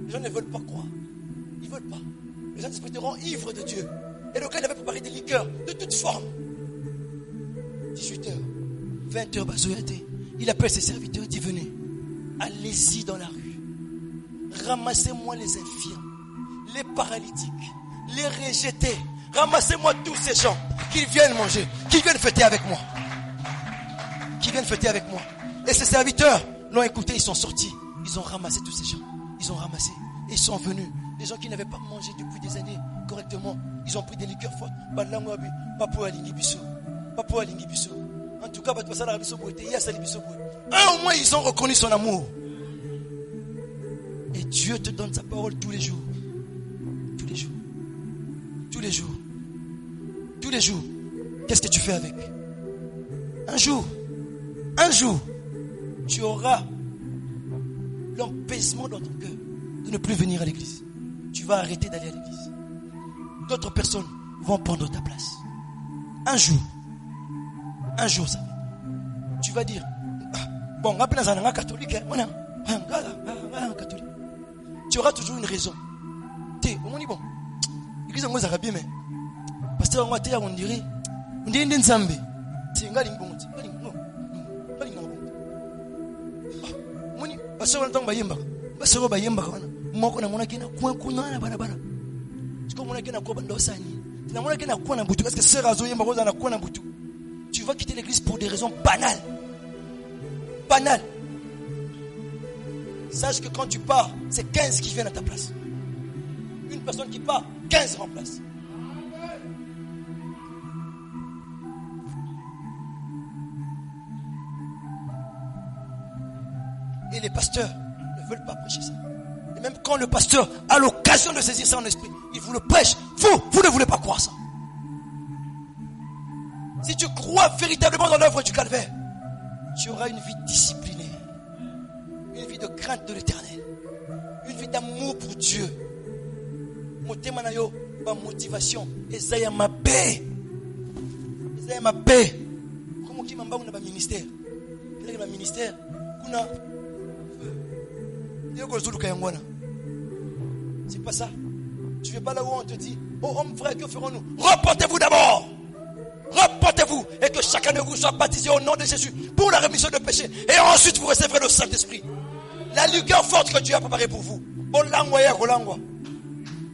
Les gens ne veulent pas croire. Ils ne veulent pas. Le Saint-Esprit te rend ivre de Dieu. Et le gars, il avait préparé des liqueurs de toutes formes. 18h, 20h, Bazoyate. Il appelle ses serviteurs, il dit venez, allez-y dans la rue. Ramassez-moi les infirmes, les paralytiques, les rejetés. Ramassez-moi tous ces gens qui viennent manger, qui viennent fêter avec moi. Qui viennent fêter avec moi. Et ces serviteurs l'ont écouté, ils sont sortis. Ils ont ramassé tous ces gens. Ils ont ramassé. Et ils sont venus. Des gens qui n'avaient pas mangé depuis des années correctement. Ils ont pris des liqueurs fortes. En tout cas, au moins ils ont reconnu son amour. Et Dieu te donne sa parole tous les jours. Tous les jours. Tous les jours. Tous les jours. Qu'est-ce que tu fais avec? Un jour, tu auras l'empêchement dans ton cœur de ne plus venir à l'église. Tu vas arrêter d'aller à l'église. D'autres personnes vont prendre ta place. Un jour, ça va. Tu vas dire, bon, catholique, catholique. Tu auras toujours une raison. Bon, l'église en Arabe, mais pasteur, on dirait, Nzambe. Tu vas quitter l'église pour des raisons banales. Banales. Sache que quand tu pars, c'est 15 qui viennent à ta place. Une personne qui part, 15 remplacent. Et les pasteurs ne veulent pas prêcher ça. Et même quand le pasteur a l'occasion de saisir ça en esprit, il vous le prêche. Vous ne voulez pas croire ça. Si tu crois véritablement dans l'œuvre du calvaire, tu auras une vie disciplinée, une vie de crainte de l'éternel, une vie d'amour pour Dieu. Motemanayo, ma motivation, Esaïa ma paix. Esaïa ma paix. Comment qui m'a dit un ministère? Il y a un ministère. C'est pas ça. Tu ne vas pas là où on te dit, oh homme frère, que ferons-nous? Reportez-vous d'abord. Reportez-vous et que chacun de vous soit baptisé au nom de Jésus pour la rémission de péché. Et ensuite vous recevrez le Saint-Esprit. La lugueur forte que Dieu a préparée pour vous. Bon langue ya kolangwa.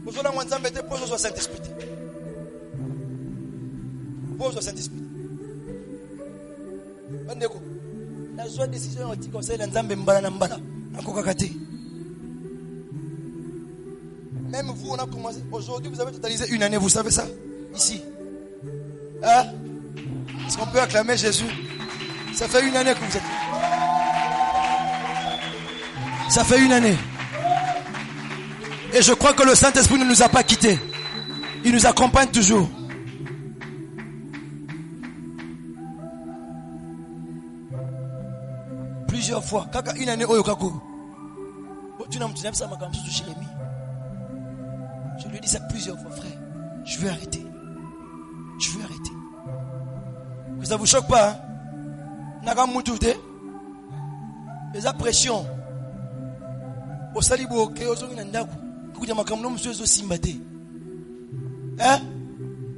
Vous allez nzambe te pose au Saint-Esprit. Pose au Saint-Esprit. Bandeko. La joie décision on conseil nzambe mbala na mbala. Nakokakati. Même vous, on a commencé. Aujourd'hui, vous avez totalisé une année, vous savez ça? Ici. Hein? Est-ce qu'on peut acclamer Jésus? Ça fait une année que vous êtes là. Ça fait une année. Et je crois que le Saint-Esprit ne nous a pas quittés. Il nous accompagne toujours. Plusieurs fois. Kaka une année, Oyokako. Tu n'as pas ça, ma campagne, je l'ai mis. Je lui ai dit ça plusieurs fois, frère. Je veux arrêter. Je veux arrêter. Que ça vous choque pas, hein? Naga moutoute. Les pression. Au salibo, kéozo minandaku. Kuja makamno msuezo simbate. Hein?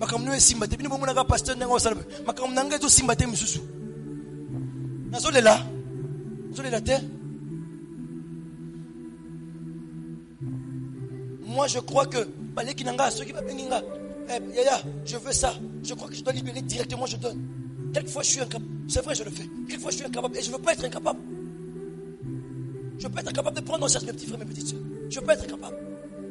Makamno simbate. Bini bomu naga pasteur nanga osalbe. Makamno nanga zo simbate msusu. Nazolela. Nazolela te. Moi, je crois que je veux ça. Je crois que je dois libérer directement, je donne. Quelquefois, je suis incapable. C'est vrai, je le fais. Quelquefois, je suis incapable. Et je ne veux pas être incapable. Je veux pas être incapable de prendre en charge mes petits frères, mes petites soeurs. Je veux pas être incapable.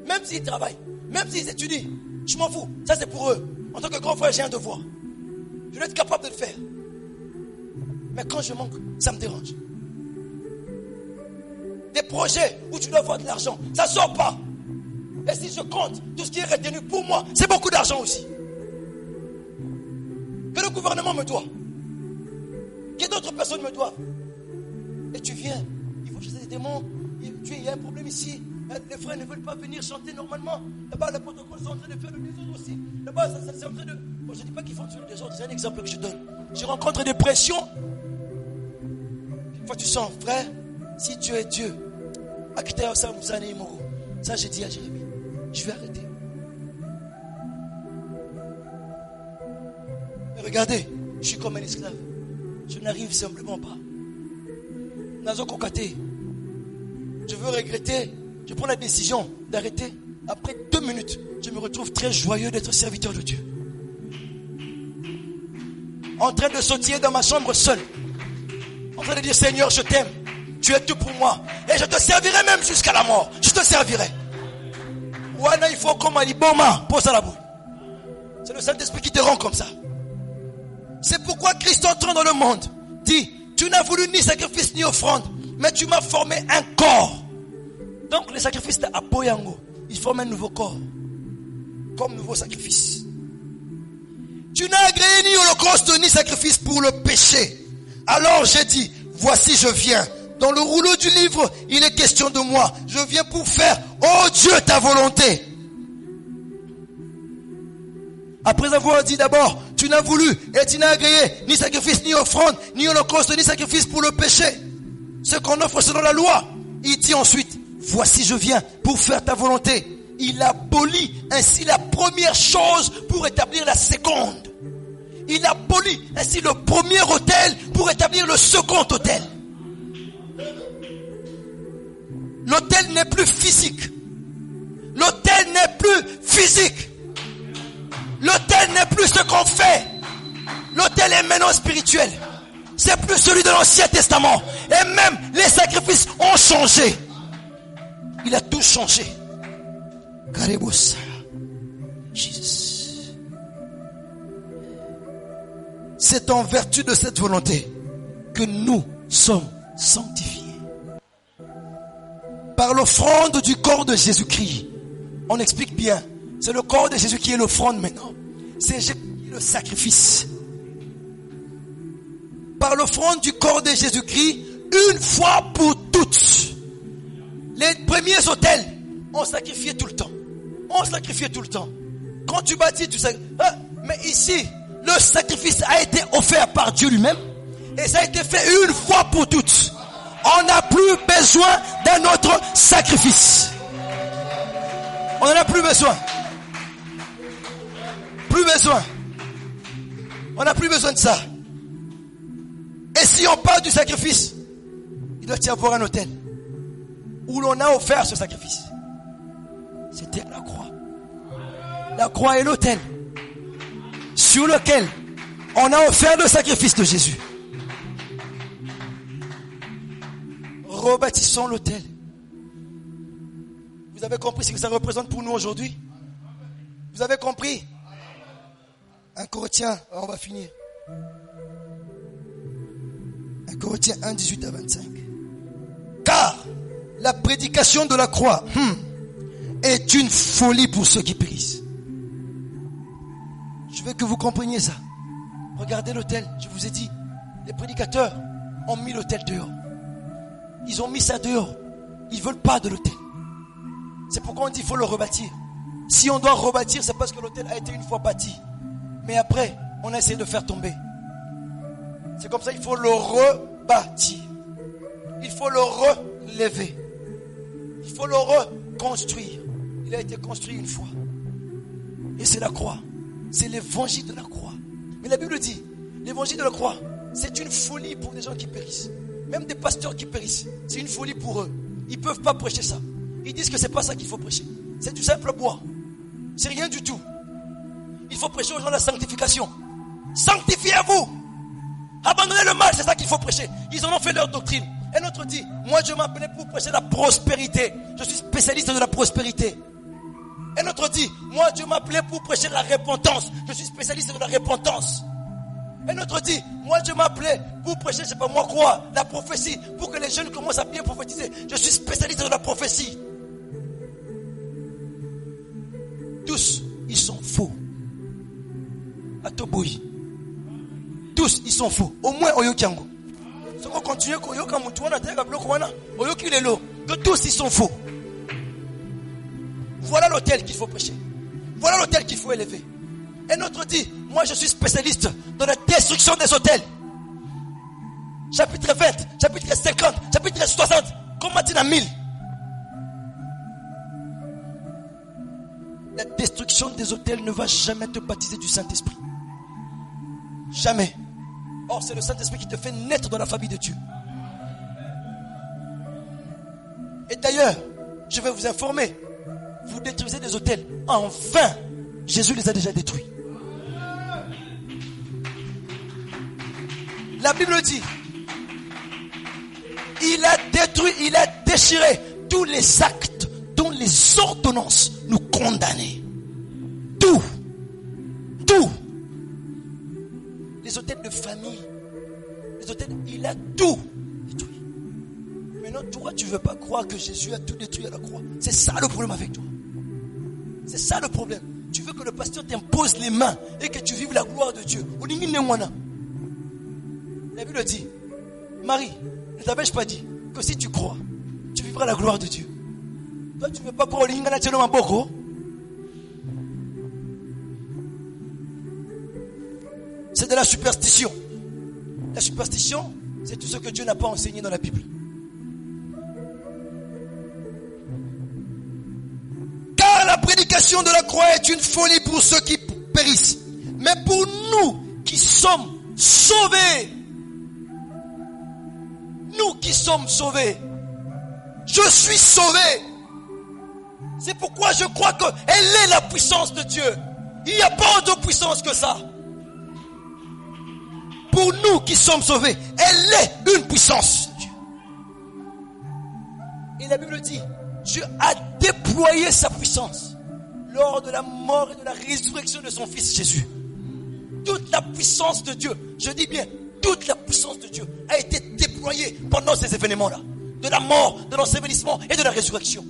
Même s'ils travaillent, même s'ils étudient, je m'en fous. Ça, c'est pour eux. En tant que grand frère, j'ai un devoir. Je dois être capable de le faire. Mais quand je manque, ça me dérange. Des projets où tu dois avoir de l'argent, ça ne sort pas. Et si je compte tout ce qui est retenu pour moi, c'est beaucoup d'argent aussi. Que le gouvernement me doit. Que d'autres personnes me doivent. Et tu viens, il faut chasser des démons. Il y a un problème ici. Les frères ne veulent pas venir chanter normalement. Là-bas, les protocoles sont en train de faire le désordre aussi. Là-bas, c'est en train de... Bon, je ne dis pas qu'ils font le désordre, c'est un exemple que je donne. Je rencontre des pressions. Une fois tu sens, frère, si Dieu est Dieu, ça j'ai dit à Jérémie. Je vais arrêter. Mais regardez, je suis comme un esclave. Je n'arrive simplement pas. Nazo Kokate. Je veux regretter. Je prends la décision d'arrêter. Après 2 minutes, je me retrouve très joyeux d'être serviteur de Dieu. En train de sautiller dans ma chambre seul. En train de dire, Seigneur, je t'aime. Tu es tout pour moi. Et je te servirai même jusqu'à la mort. Je te servirai. Il faut comme Aliboma pour ça la boue. C'est le Saint-Esprit qui te rend comme ça. C'est pourquoi Christ entrant dans le monde dit, tu n'as voulu ni sacrifice ni offrande, mais tu m'as formé un corps. Donc le sacrifice d'Apoyango, il forme un nouveau corps. Comme nouveau sacrifice. Tu n'as agréé ni holocauste ni sacrifice pour le péché. Alors j'ai dit, voici je viens. Dans le rouleau du livre, il est question de moi. Je viens pour faire, oh Dieu, ta volonté. Après avoir dit d'abord, tu n'as voulu et tu n'as agréé ni sacrifice, ni offrande, ni holocauste, ni sacrifice pour le péché. Ce qu'on offre selon la loi. Il dit ensuite, voici je viens pour faire ta volonté. Il abolit ainsi la première chose pour établir la seconde. Il abolit ainsi le premier autel pour établir le second autel. L'autel n'est plus physique. L'autel n'est plus physique. L'autel n'est plus ce qu'on fait. L'autel est maintenant spirituel. C'est plus celui de l'Ancien Testament. Et même les sacrifices ont changé. Il a tout changé. Karibus. Jesus. C'est en vertu de cette volonté que nous sommes sanctifiés. Par l'offrande du corps de Jésus-Christ. On explique bien. C'est le corps de Jésus qui est l'offrande maintenant. C'est Jésus qui est le sacrifice. Par l'offrande du corps de Jésus-Christ, une fois pour toutes. Les premiers autels, on sacrifiait tout le temps. On sacrifiait tout le temps. Quand tu bâtis, tu sacrifies. Mais ici, le sacrifice a été offert par Dieu lui-même. Et ça a été fait une fois pour toutes. On n'a plus besoin d'un autre sacrifice. On n'en a plus besoin. Plus besoin. On n'a plus besoin de ça. Et si on parle du sacrifice, il doit y avoir un autel où l'on a offert ce sacrifice. C'était la croix. La croix est l'autel sur lequel on a offert le sacrifice de Jésus. Rebâtissons l'autel. Vous avez compris ce que ça représente pour nous aujourd'hui? Vous avez compris? 1 Corinthiens, on va finir. 1 Corinthiens 1, 18 à 25. Car la prédication de la croix est une folie pour ceux qui périssent. Je veux que vous compreniez ça. Regardez l'autel, je vous ai dit. Les prédicateurs ont mis l'autel dehors. Ils ont mis ça dehors. Ils ne veulent pas de l'autel. C'est pourquoi on dit qu'il faut le rebâtir. Si on doit rebâtir, c'est parce que l'autel a été une fois bâti. Mais après, on a essayé de faire tomber. C'est comme ça qu'il faut le rebâtir. Il faut le relever. Il faut le reconstruire. Il a été construit une fois. Et c'est la croix. C'est l'évangile de la croix. Mais la Bible dit, l'évangile de la croix, c'est une folie pour des gens qui périssent. Même des pasteurs qui périssent. C'est une folie pour eux. Ils ne peuvent pas prêcher ça. Ils disent que ce n'est pas ça qu'il faut prêcher. C'est du simple bois. C'est rien du tout. Il faut prêcher aux gens la sanctification. Sanctifiez-vous. Abandonnez le mal, c'est ça qu'il faut prêcher. Ils en ont fait leur doctrine. Un autre dit, moi je m'appelais pour prêcher la prospérité. Je suis spécialiste de la prospérité. Un autre dit, moi Dieu m'appelait pour prêcher la repentance. Je suis spécialiste de la repentance. Un autre dit, moi Dieu m'appelait pour prêcher, je sais pas moi quoi, la prophétie, pour que les jeunes commencent à bien prophétiser. Je suis spécialiste de la prophétie. Tous, ils sont faux. À Toboui. Tous, ils sont faux. Au moins, Oyokiango. Si on continue, que tous, ils sont faux. Voilà l'autel qu'il faut prêcher. Voilà l'autel qu'il faut élever. Un autre dit, moi je suis spécialiste dans la destruction des autels. Chapitre 20, chapitre 50, chapitre 60, combattre à 1000. La destruction des autels ne va jamais te baptiser du Saint-Esprit. Jamais. Or, c'est le Saint-Esprit qui te fait naître dans la famille de Dieu. Et d'ailleurs, je vais vous informer, vous détruisez des autels. Enfin, Jésus les a déjà détruits. La Bible dit, il a détruit, il a déchiré tous les actes dont les ordonnances nous condamnaient. Tout. Les autels de famille, les autels, il a tout détruit. Maintenant, toi, tu ne veux pas croire que Jésus a tout détruit à la croix. C'est ça le problème avec toi. C'est ça le problème. Tu veux que le pasteur t'impose les mains et que tu vives la gloire de Dieu. La Bible dit, Marie, ne t'avais-je pas dit que si tu crois, tu vivras la gloire de Dieu. Toi, tu ne veux pas croire au Lingana Tchelo Maboko. C'est de la superstition. La superstition, c'est tout ce que Dieu n'a pas enseigné dans la Bible. Car la prédication de la croix est une folie pour ceux qui périssent. Mais pour nous qui sommes sauvés, nous qui sommes sauvés, je suis sauvé. C'est pourquoi je crois qu'elle est la puissance de Dieu. Il n'y a pas autre puissance que ça. Pour nous qui sommes sauvés, elle est une puissance de Dieu. Et la Bible dit, Dieu a déployé sa puissance lors de la mort et de la résurrection de son Fils Jésus. Toute la puissance de Dieu, je dis bien, toute la puissance de Dieu a été déployée pendant ces événements-là. De la mort, de l'ensevelissement et de la résurrection.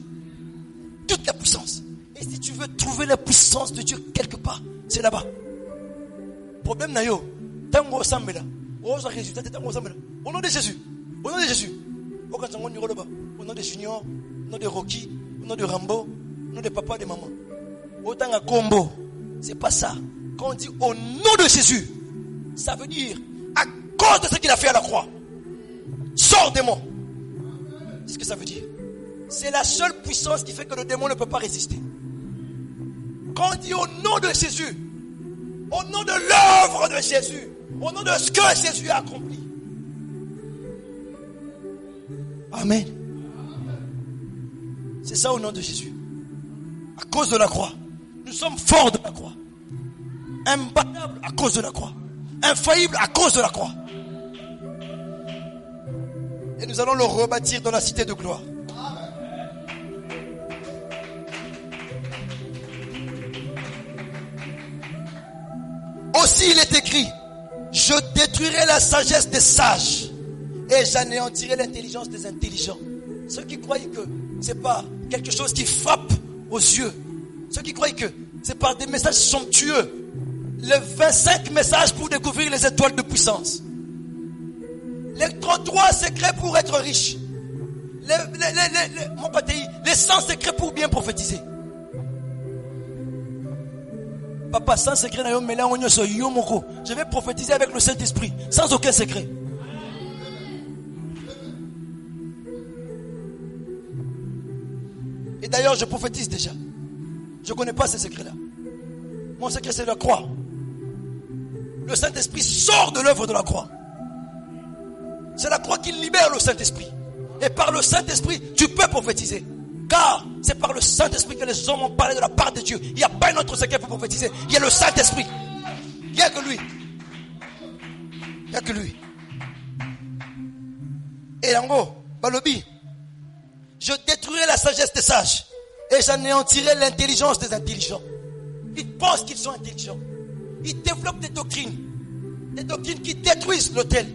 Toute la puissance. Et si tu veux trouver la puissance de Dieu quelque part, c'est là-bas. Problème nayo, tango sambela, oza résultat tango sambela. Au nom de Jésus, au nom de Jésus. Au nom de Junior, au nom de Rocky, au nom de Rambo, au nom de papa et de maman. Autant à combo, c'est pas ça. Quand on dit au nom de Jésus, ça veut dire à cause de ce qu'il a fait à la croix. Sors démon. C'est ce que ça veut dire. C'est la seule puissance qui fait que le démon ne peut pas résister. Quand on dit au nom de Jésus, au nom de l'œuvre de Jésus, au nom de ce que Jésus a accompli. Amen. C'est ça au nom de Jésus. À cause de la croix. Nous sommes forts de la croix. Imbattables à cause de la croix. Infaillibles à cause de la croix. Et nous allons le rebâtir dans la cité de gloire. Aussi il est écrit, je détruirai la sagesse des sages et j'anéantirai l'intelligence des intelligents. Ceux qui croient que c'est pas quelque chose qui frappe aux yeux, ceux qui croient que c'est par des messages somptueux, les 25 messages pour découvrir les étoiles de puissance, les 33 secrets pour être riche, les 100 secrets pour bien prophétiser. Papa, sans secret, je vais prophétiser avec le Saint-Esprit, sans aucun secret. Et d'ailleurs, je prophétise déjà. Je ne connais pas ces secrets-là. Mon secret, c'est la croix. Le Saint-Esprit sort de l'œuvre de la croix. C'est la croix qui libère le Saint-Esprit. Et par le Saint-Esprit, tu peux prophétiser. Car c'est par le Saint-Esprit que les hommes ont parlé de la part de Dieu. Il n'y a pas un autre secret pour prophétiser. Il y a le Saint-Esprit. Il n'y a que lui. Il n'y a que lui. Et en gros, Balobi, je détruirai la sagesse des sages et j'anéantirai l'intelligence des intelligents. Ils pensent qu'ils sont intelligents. Ils développent des doctrines qui détruisent l'autel,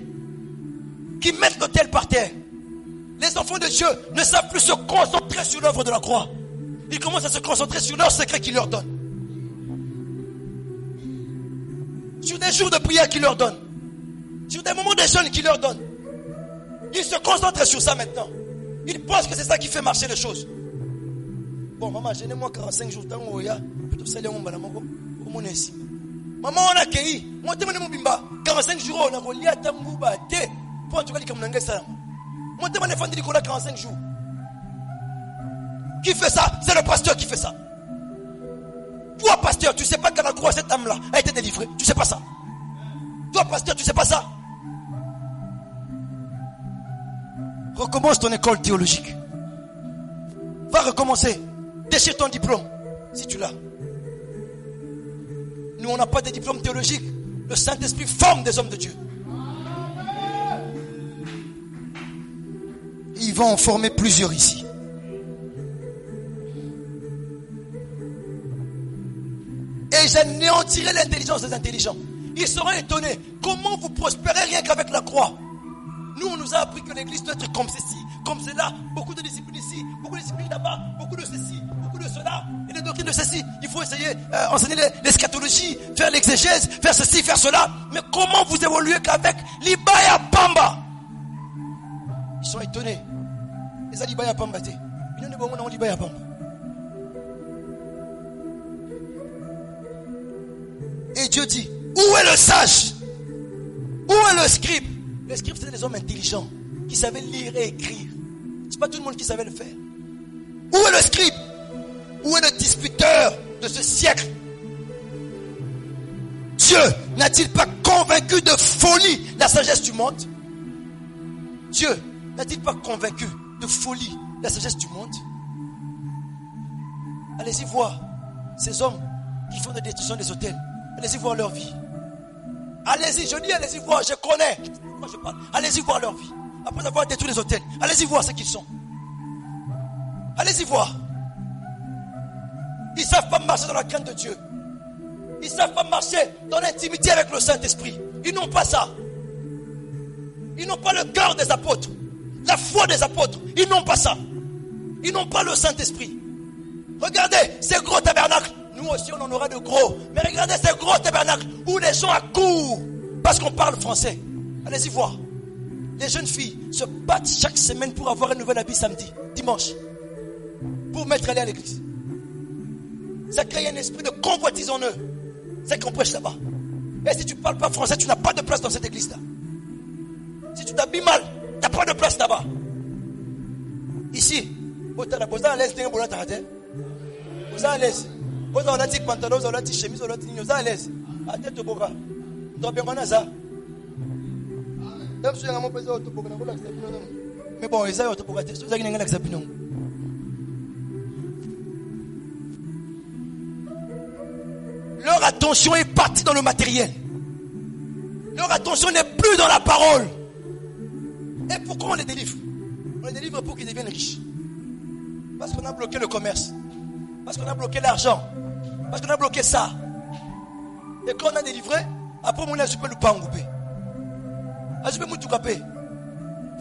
qui mettent l'autel par terre. Les enfants de Dieu ne savent plus se concentrer sur l'œuvre de la croix. Ils commencent à se concentrer sur leurs secrets qu'il leur donne. Sur des jours de prière qu'il leur donne. Sur des moments de jeûne qu'il leur donne. Ils se concentrent sur ça maintenant. Ils pensent que c'est ça qui fait marcher les choses. Bon, maman, gênez-moi 45 jours. Maman, on a accueilli. Moi, je suis 45 jours. On a relié à Tambouba. Pour en tout cas, moi, je suis défendu 45 jours. Qui fait ça? C'est le pasteur qui fait ça. Toi, pasteur, tu ne sais pas qu'à la croix, cette âme-là a été délivrée. Tu ne sais pas ça. Toi, pasteur, tu ne sais pas ça. Recommence ton école théologique. Va recommencer. Déchire ton diplôme, si tu l'as. Nous, on n'a pas de diplôme théologique. Le Saint-Esprit forme des hommes de Dieu. Ils vont en former plusieurs ici. Et j'anéantirai l'intelligence des intelligents. Ils seront étonnés. Comment vous prospérez rien qu'avec la croix? Nous, on nous a appris que l'église doit être comme ceci, comme cela. Beaucoup de disciplines ici, beaucoup de disciplines là-bas, beaucoup de ceci, beaucoup de cela. Et les doctrines de ceci. Il faut essayer enseigner l'eschatologie, faire l'exégèse, faire ceci, faire cela. Mais comment vous évoluez qu'avec l'Ibaya Pamba? Ils sont étonnés. Les Alibaya Pamba, ils n'ont pas l'Ibaya Pamba. Et Dieu dit, où est le sage? Où est le scribe? Les scribes, c'était des hommes intelligents qui savaient lire et écrire. C'est pas tout le monde qui savait le faire. Où est le scribe? Où est le disputeur de ce siècle? Dieu n'a-t-il pas convaincu de folie la sagesse du monde? Dieu n'a-t-il pas convaincu de folie la sagesse du monde? Allez-y voir ces hommes qui font des destructions des hôtels. Allez-y voir leur vie. Allez-y, je dis allez-y voir, je connais. Moi je parle. Allez-y voir leur vie. Après avoir détruit les hôtels, allez-y voir ce qu'ils sont. Allez-y voir. Ils ne savent pas marcher dans la crainte de Dieu. Ils ne savent pas marcher dans l'intimité avec le Saint-Esprit. Ils n'ont pas ça. Ils n'ont pas le cœur des apôtres. La foi des apôtres. Ils n'ont pas ça. Ils n'ont pas le Saint-Esprit. Regardez ces gros tabernacles. Nous aussi on en aura de gros. Mais regardez ces gros tabernacles où les gens accourent parce qu'on parle français. Allez-y voir. Les jeunes filles se battent chaque semaine pour avoir un nouvel habit samedi, dimanche. Pour mettre aller à l'église. Ça crée un esprit de convoitise en eux. C'est qu'on prêche là-bas. Et si tu ne parles pas français, tu n'as pas de place dans cette église-là. Si tu t'habilles mal, tu n'as pas de place là-bas. Ici, vous êtes à l'aise, vous êtes à l'aise. Vous êtes à l'aise, pantalon, vous êtes à l'aise, chemise, vous êtes à l'aise. À tête de boca. Vous êtes bien ça. Mais bon, ils ont leur attention est partie dans le matériel. Leur attention n'est plus dans la parole. Et pourquoi on les délivre? On les délivre pour qu'ils deviennent riches. Parce qu'on a bloqué le commerce. Parce qu'on a bloqué l'argent. Parce qu'on a bloqué ça. Et quand on a délivré, après on a super le pain coupé.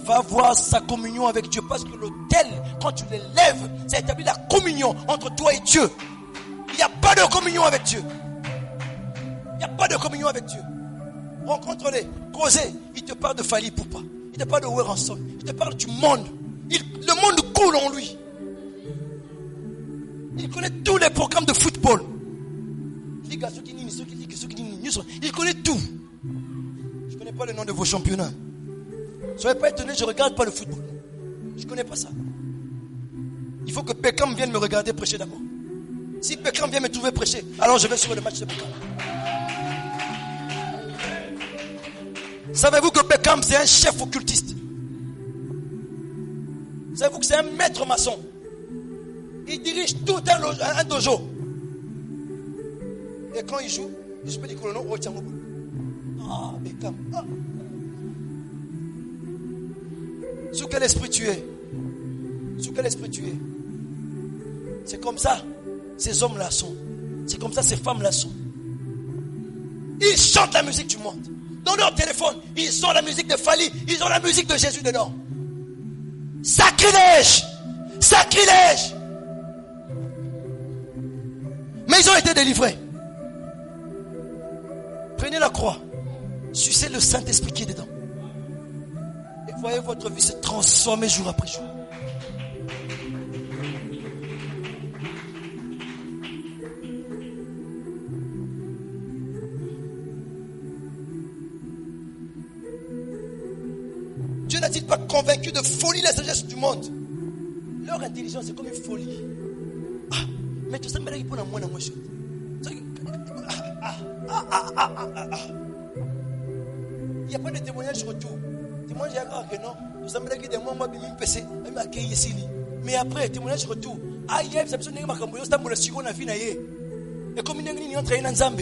Va voir sa communion avec Dieu. Parce que l'autel, quand tu l'élèves, ça établit la communion entre toi et Dieu. Il n'y a pas de communion avec Dieu. Il n'y a pas de communion avec Dieu. Rencontre-les, causez. Il te parle de Fali Poupa. Il te parle de Weranson. Il te parle du monde. Le monde coule en lui. Il connaît tous les programmes de football. Il connaît tout. Je ne connais pas le nom de vos championnats. Soyez pas étonnés, je ne regarde pas le football. Je ne connais pas ça. Il faut que Beckham vienne me regarder prêcher d'abord. Si Beckham vient me trouver prêcher, alors je vais sur le match de Beckham. Savez-vous que Beckham c'est un chef occultiste? Savez-vous que c'est un maître maçon? Il dirige tout un dojo. Et quand il joue, je peux dire que le nom retient mon bout. Ah, Beckham. Ah. Sous quel esprit tu es? Sous quel esprit tu es? C'est comme ça. Ces hommes-là sont. C'est comme ça ces femmes-là sont. Ils chantent la musique du monde. Dans leur téléphone, ils ont la musique de Fali. Ils ont la musique de Jésus dedans. Sacrilège! Sacrilège! Mais ils ont été délivrés. Prenez la croix. Sucez le Saint-Esprit qui est dedans. Et voyez votre vie se transformer jour après jour. Dieu n'a-t-il pas convaincu de folie la sagesse du monde? Leur intelligence est comme une folie. Ah, mais tout ça me dit pour la moindre chose. Il n'y a pas de témoignage retour. Témoignage que non. Tout ça me dit que moi je suis PC, même accueilli ici. Mais après témoignage retour. Ah, il y a une personne qui m'a cambriolé, c'est pour second vie na yé. Et comme il n'y a pas de Nzambe.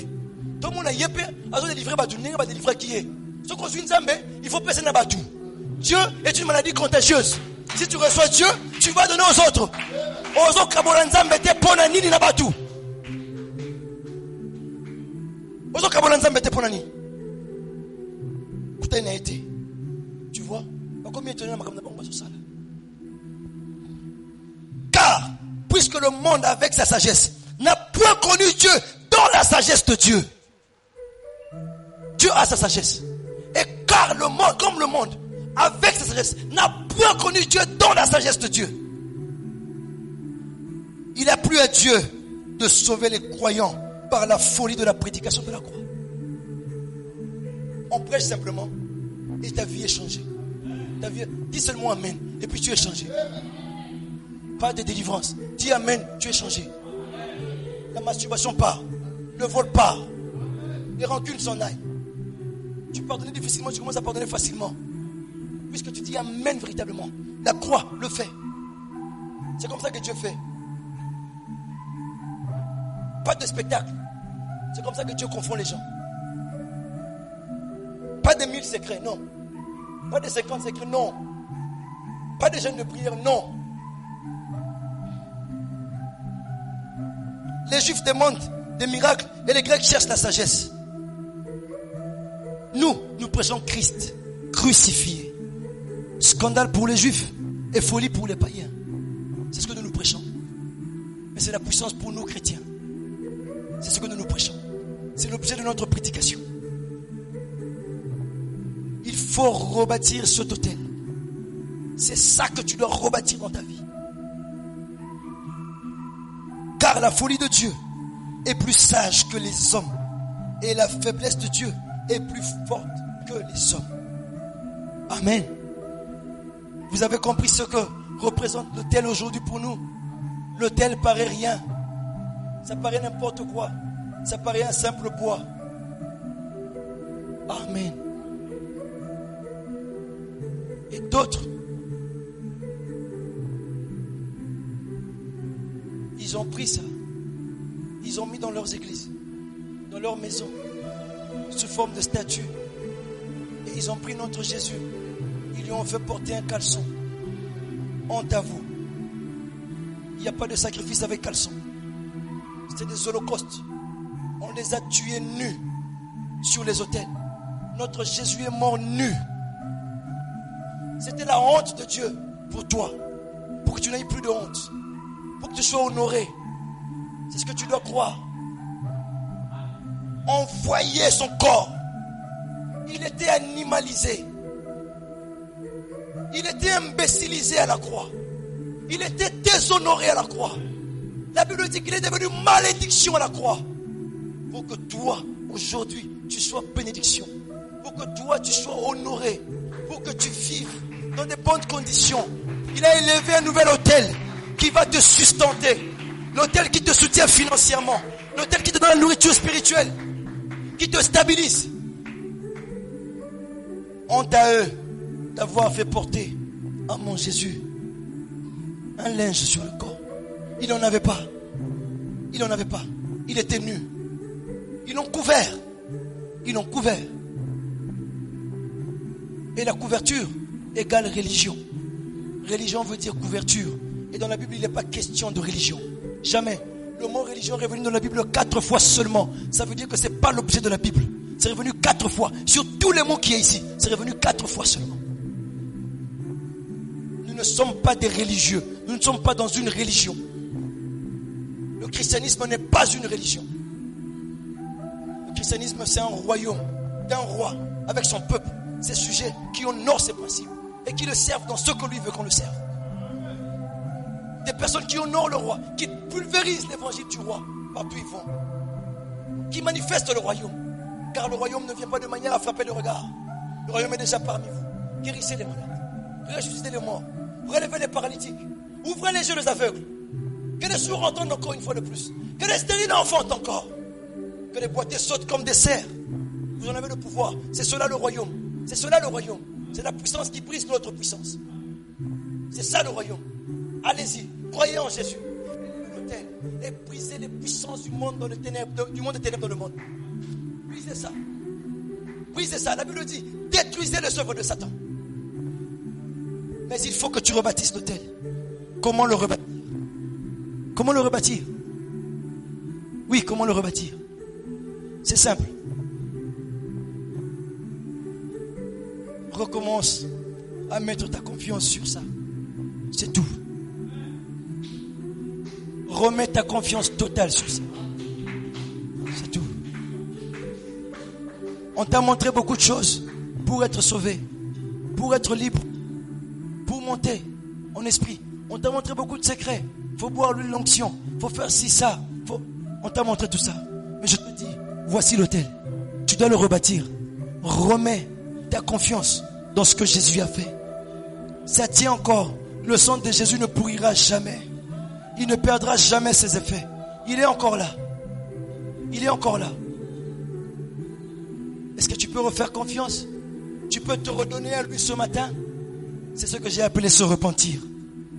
Tout le monde a yépé, a délivré Badou, n'est pas délivré qui est. Ce qu'on suit Nzambe, il faut passer na Badou. Dieu est une maladie contagieuse. Si tu reçois Dieu, tu vas donner aux autres. Aux autres, Kabola Nzambe te ponani ni na Badou. Aux autres, Kabola Nzambe te ponani. Kouta n'a été. Tu vois? Combien de temps car, puisque le monde avec sa sagesse n'a point connu Dieu dans la sagesse de Dieu. Dieu a sa sagesse. Et car le monde, comme le monde, avec sa sagesse, n'a point connu Dieu dans la sagesse de Dieu. Il a plu à Dieu de sauver les croyants par la folie de la prédication de la croix. On prêche simplement et ta vie est changée. Ta vie, dis seulement Amen et puis tu es changé. Pas de délivrance. Dis Amen, tu es changé. La masturbation part. Le vol part. Les rancunes s'en aillent. Tu pardonnes difficilement, tu commences à pardonner facilement. Puisque tu dis Amen véritablement. La croix le fait. C'est comme ça que Dieu fait. Pas de spectacle. C'est comme ça que Dieu confond les gens. Pas de 1000 secrets, non. Pas de 50 secrets, non. Pas de jeûne de prière, non. Les Juifs demandent des miracles et les Grecs cherchent la sagesse. Nous prêchons Christ crucifié. Scandale pour les Juifs et folie pour les païens. C'est ce que nous prêchons. Mais c'est la puissance pour nous chrétiens. C'est ce que nous prêchons. C'est l'objet de notre prédication. Il faut rebâtir cet autel. C'est ça que tu dois rebâtir dans ta vie. Car la folie de Dieu est plus sage que les hommes. Et la faiblesse de Dieu est plus forte que les hommes. Amen. Vous avez compris ce que représente l'autel aujourd'hui pour nous? L'autel paraît rien. Ça paraît n'importe quoi. Ça paraît un simple bois. Amen. Et d'autres, ils ont pris ça. Ils ont mis dans leurs églises, dans leurs maisons, sous forme de statues. Et ils ont pris notre Jésus. Ils lui ont fait porter un caleçon. Honte à vous. Il n'y a pas de sacrifice avec caleçon. C'était des holocaustes. On les a tués nus sur les autels. Notre Jésus est mort nu. C'était la honte de Dieu pour toi. Pour que tu n'aies plus de honte. Pour que tu sois honoré. C'est ce que tu dois croire. On voyait son corps. Il était animalisé. Il était imbécilisé à la croix. Il était déshonoré à la croix. La Bible dit qu'il est devenu malédiction à la croix. Pour que toi, aujourd'hui, tu sois bénédiction. Pour que toi, tu sois honoré. Pour que tu vives dans de bonnes conditions. Il a élevé un nouvel autel qui va te sustenter. L'autel qui te soutient financièrement. L'autel qui te donne la nourriture spirituelle. Qui te stabilise. Honte à eux d'avoir fait porter à mon Jésus un linge sur le corps. Il n'en avait pas. Il n'en avait pas. Il était nu. Ils l'ont couvert. Ils l'ont couvert. Et la couverture égale religion. Religion veut dire couverture. Et dans la Bible, il n'est pas question de religion. Jamais. Le mot religion est revenu dans la Bible 4 fois seulement. Ça veut dire que ce n'est pas l'objet de la Bible. C'est revenu 4 fois. Sur tous les mots qui est ici, c'est revenu 4 fois seulement. Nous ne sommes pas des religieux. Nous ne sommes pas dans une religion. Le christianisme n'est pas une religion. Le christianisme, c'est un royaume d'un roi avec son peuple, ses sujets qui honorent ses principes et qui le servent dans ce que lui veut qu'on le serve. Des personnes qui honorent le roi, qui pulvérisent l'évangile du roi partout où ils vont, qui manifestent le royaume. Car le royaume ne vient pas de manière à frapper le regard. Le royaume est déjà parmi vous. Guérissez les malades, ressuscitez les morts, relevez les paralytiques, ouvrez les yeux des aveugles. Que les sourds entendent encore une fois de plus. Que les stériles enfantent encore. Que les boiteux sautent comme des cerfs. Vous en avez le pouvoir. C'est cela le royaume. C'est cela le royaume. C'est la puissance qui brise notre puissance. C'est ça le royaume. Allez-y, croyez en Jésus. L'autel et brisez les puissances du monde dans les ténèbres, du monde des ténèbres dans le monde. Brisez ça. Brisez ça. La Bible dit, détruisez les œuvres de Satan. Mais il faut que tu rebâtisses l'autel. Comment le rebâtir? Comment le rebâtir? Oui, comment le rebâtir? C'est simple. Recommence à mettre ta confiance sur ça. C'est tout. Remets ta confiance totale sur ça. C'est tout. On t'a montré beaucoup de choses pour être sauvé, pour être libre, pour monter en esprit. On t'a montré beaucoup de secrets. Il faut boire l'huile d'onction. Il faut faire ci, ça. On t'a montré tout ça. Mais je te dis, voici l'autel. Tu dois le rebâtir. Remets ta confiance dans ce que Jésus a fait. Ça tient encore. Le sang de Jésus ne pourrira jamais. Il ne perdra jamais ses effets. Il est encore là. Il est encore là. Est-ce que tu peux refaire confiance? Tu peux te redonner à lui ce matin? C'est ce que j'ai appelé se repentir.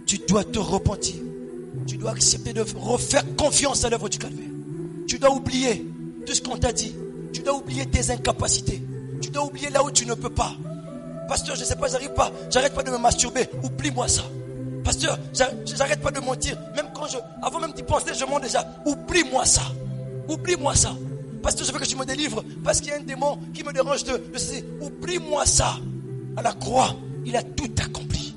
Tu dois te repentir. Tu dois accepter de refaire confiance à l'œuvre du calvaire. Tu dois oublier tout ce qu'on t'a dit. Tu dois oublier tes incapacités. Tu dois oublier là où tu ne peux pas. Pasteur, je ne sais pas, j'arrive pas. J'arrête pas de me masturber. Oublie-moi ça. Pasteur, j'arrête pas de mentir. Même avant même d'y penser, je mens déjà. Oublie-moi ça. Oublie-moi ça. Pasteur, je veux que tu me délivres parce qu'il y a un démon qui me dérange de ceci. Oublie-moi ça. À la croix, il a tout accompli.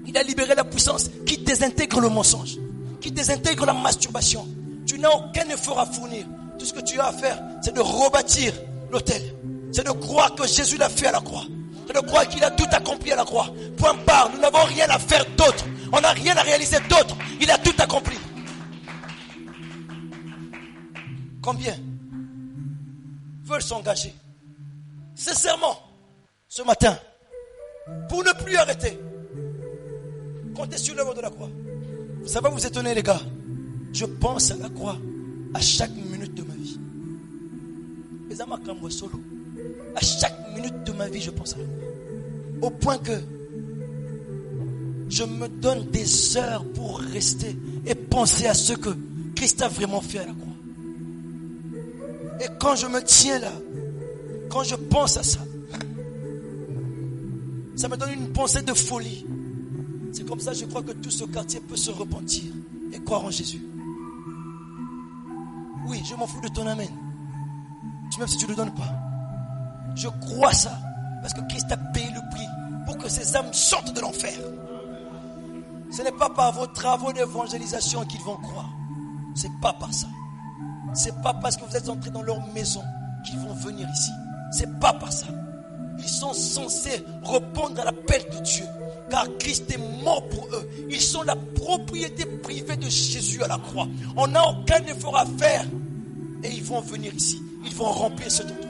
Il a libéré la puissance qui désintègre le mensonge, qui désintègre la masturbation. Tu n'as aucun effort à fournir. Tout ce que tu as à faire, c'est de rebâtir l'autel. C'est de croire que Jésus l'a fait à la croix. C'est de croire qu'il a tout accompli à la croix. Point barre, nous n'avons rien à faire d'autre. On n'a rien à réaliser d'autre. Il a tout accompli. Combien veulent s'engager sincèrement ce matin pour ne plus arrêter? Comptez sur l'œuvre de la croix. Ça va vous étonner, les gars. Je pense à la croix à chaque minute de ma vie. À chaque minute de ma vie, je pense à la croix. Au point que je me donne des heures pour rester et penser à ce que Christ a vraiment fait à la croix. Et quand je me tiens là, quand je pense à ça, ça me donne une pensée de folie. C'est comme ça, je crois que tout ce quartier peut se repentir et croire en Jésus. Oui, je m'en fous de ton amen. Même si tu ne le donnes pas. Je crois ça. Parce que Christ a payé le prix pour que ces âmes sortent de l'enfer. Ce n'est pas par vos travaux d'évangélisation qu'ils vont croire. C'est pas par ça. C'est pas parce que vous êtes entrés dans leur maison qu'ils vont venir ici. C'est pas par ça. Ils sont censés répondre à l'appel de Dieu. Car Christ est mort pour eux. Ils sont la propriété privée de Jésus à la croix. On n'a aucun effort à faire. Et ils vont venir ici. Ils vont remplir cet endroit.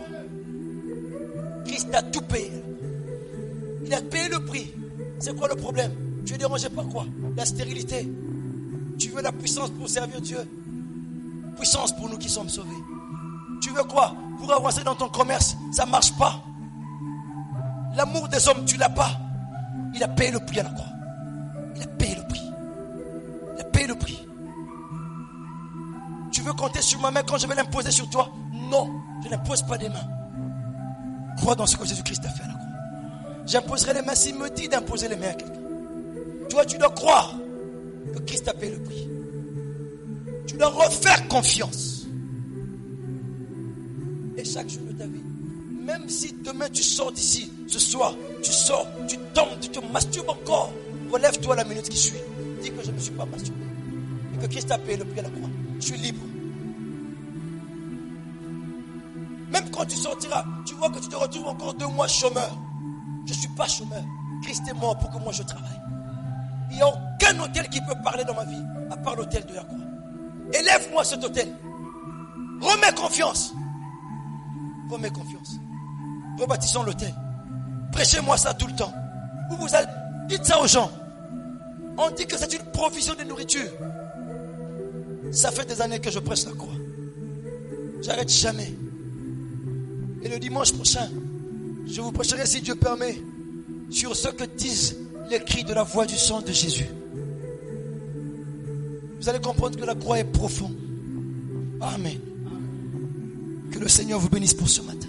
Christ a tout payé. Il a payé le prix. C'est quoi le problème? Tu es dérangé par quoi? La stérilité. Tu veux la puissance pour servir Dieu? Puissance pour nous qui sommes sauvés. Tu veux quoi? Pour avancer dans ton commerce, ça ne marche pas. L'amour des hommes, tu ne l'as pas. Il a payé le prix à la croix. Il a payé le prix. Il a payé le prix. Tu veux compter sur ma main quand je vais l'imposer sur toi? Non, je n'impose pas des mains. Crois dans ce que Jésus-Christ a fait à la croix. J'imposerai les mains s'il me dit d'imposer les mains à quelqu'un. Toi, tu dois croire que Christ a payé le prix. Tu dois refaire confiance. Et chaque jour de ta vie, même si demain tu sors d'ici, ce soir, tu sors, tu tombes, tu te masturbes encore, relève-toi la minute qui suit. Dis que je ne me suis pas masturbé. Et que Christ a payé le prix à la croix. Je suis libre. Même quand tu sortiras, tu vois que tu te retrouves encore 2 mois chômeur. Je ne suis pas chômeur. Christ est mort pour que moi je travaille. Il n'y a aucun hôtel qui peut parler dans ma vie, à part l'hôtel de la croix. Élève-moi cet hôtel. Remets confiance. Remets confiance. Rebâtissons l'hôtel. Prêchez-moi ça tout le temps. Vous allez, dites ça aux gens. On dit que c'est une provision de nourriture. Ça fait des années que je prêche la croix. J'arrête jamais. Et le dimanche prochain, je vous prêcherai, si Dieu permet, sur ce que disent les cris de la voix du sang de Jésus. Vous allez comprendre que la croix est profonde. Amen. Que le Seigneur vous bénisse pour ce matin.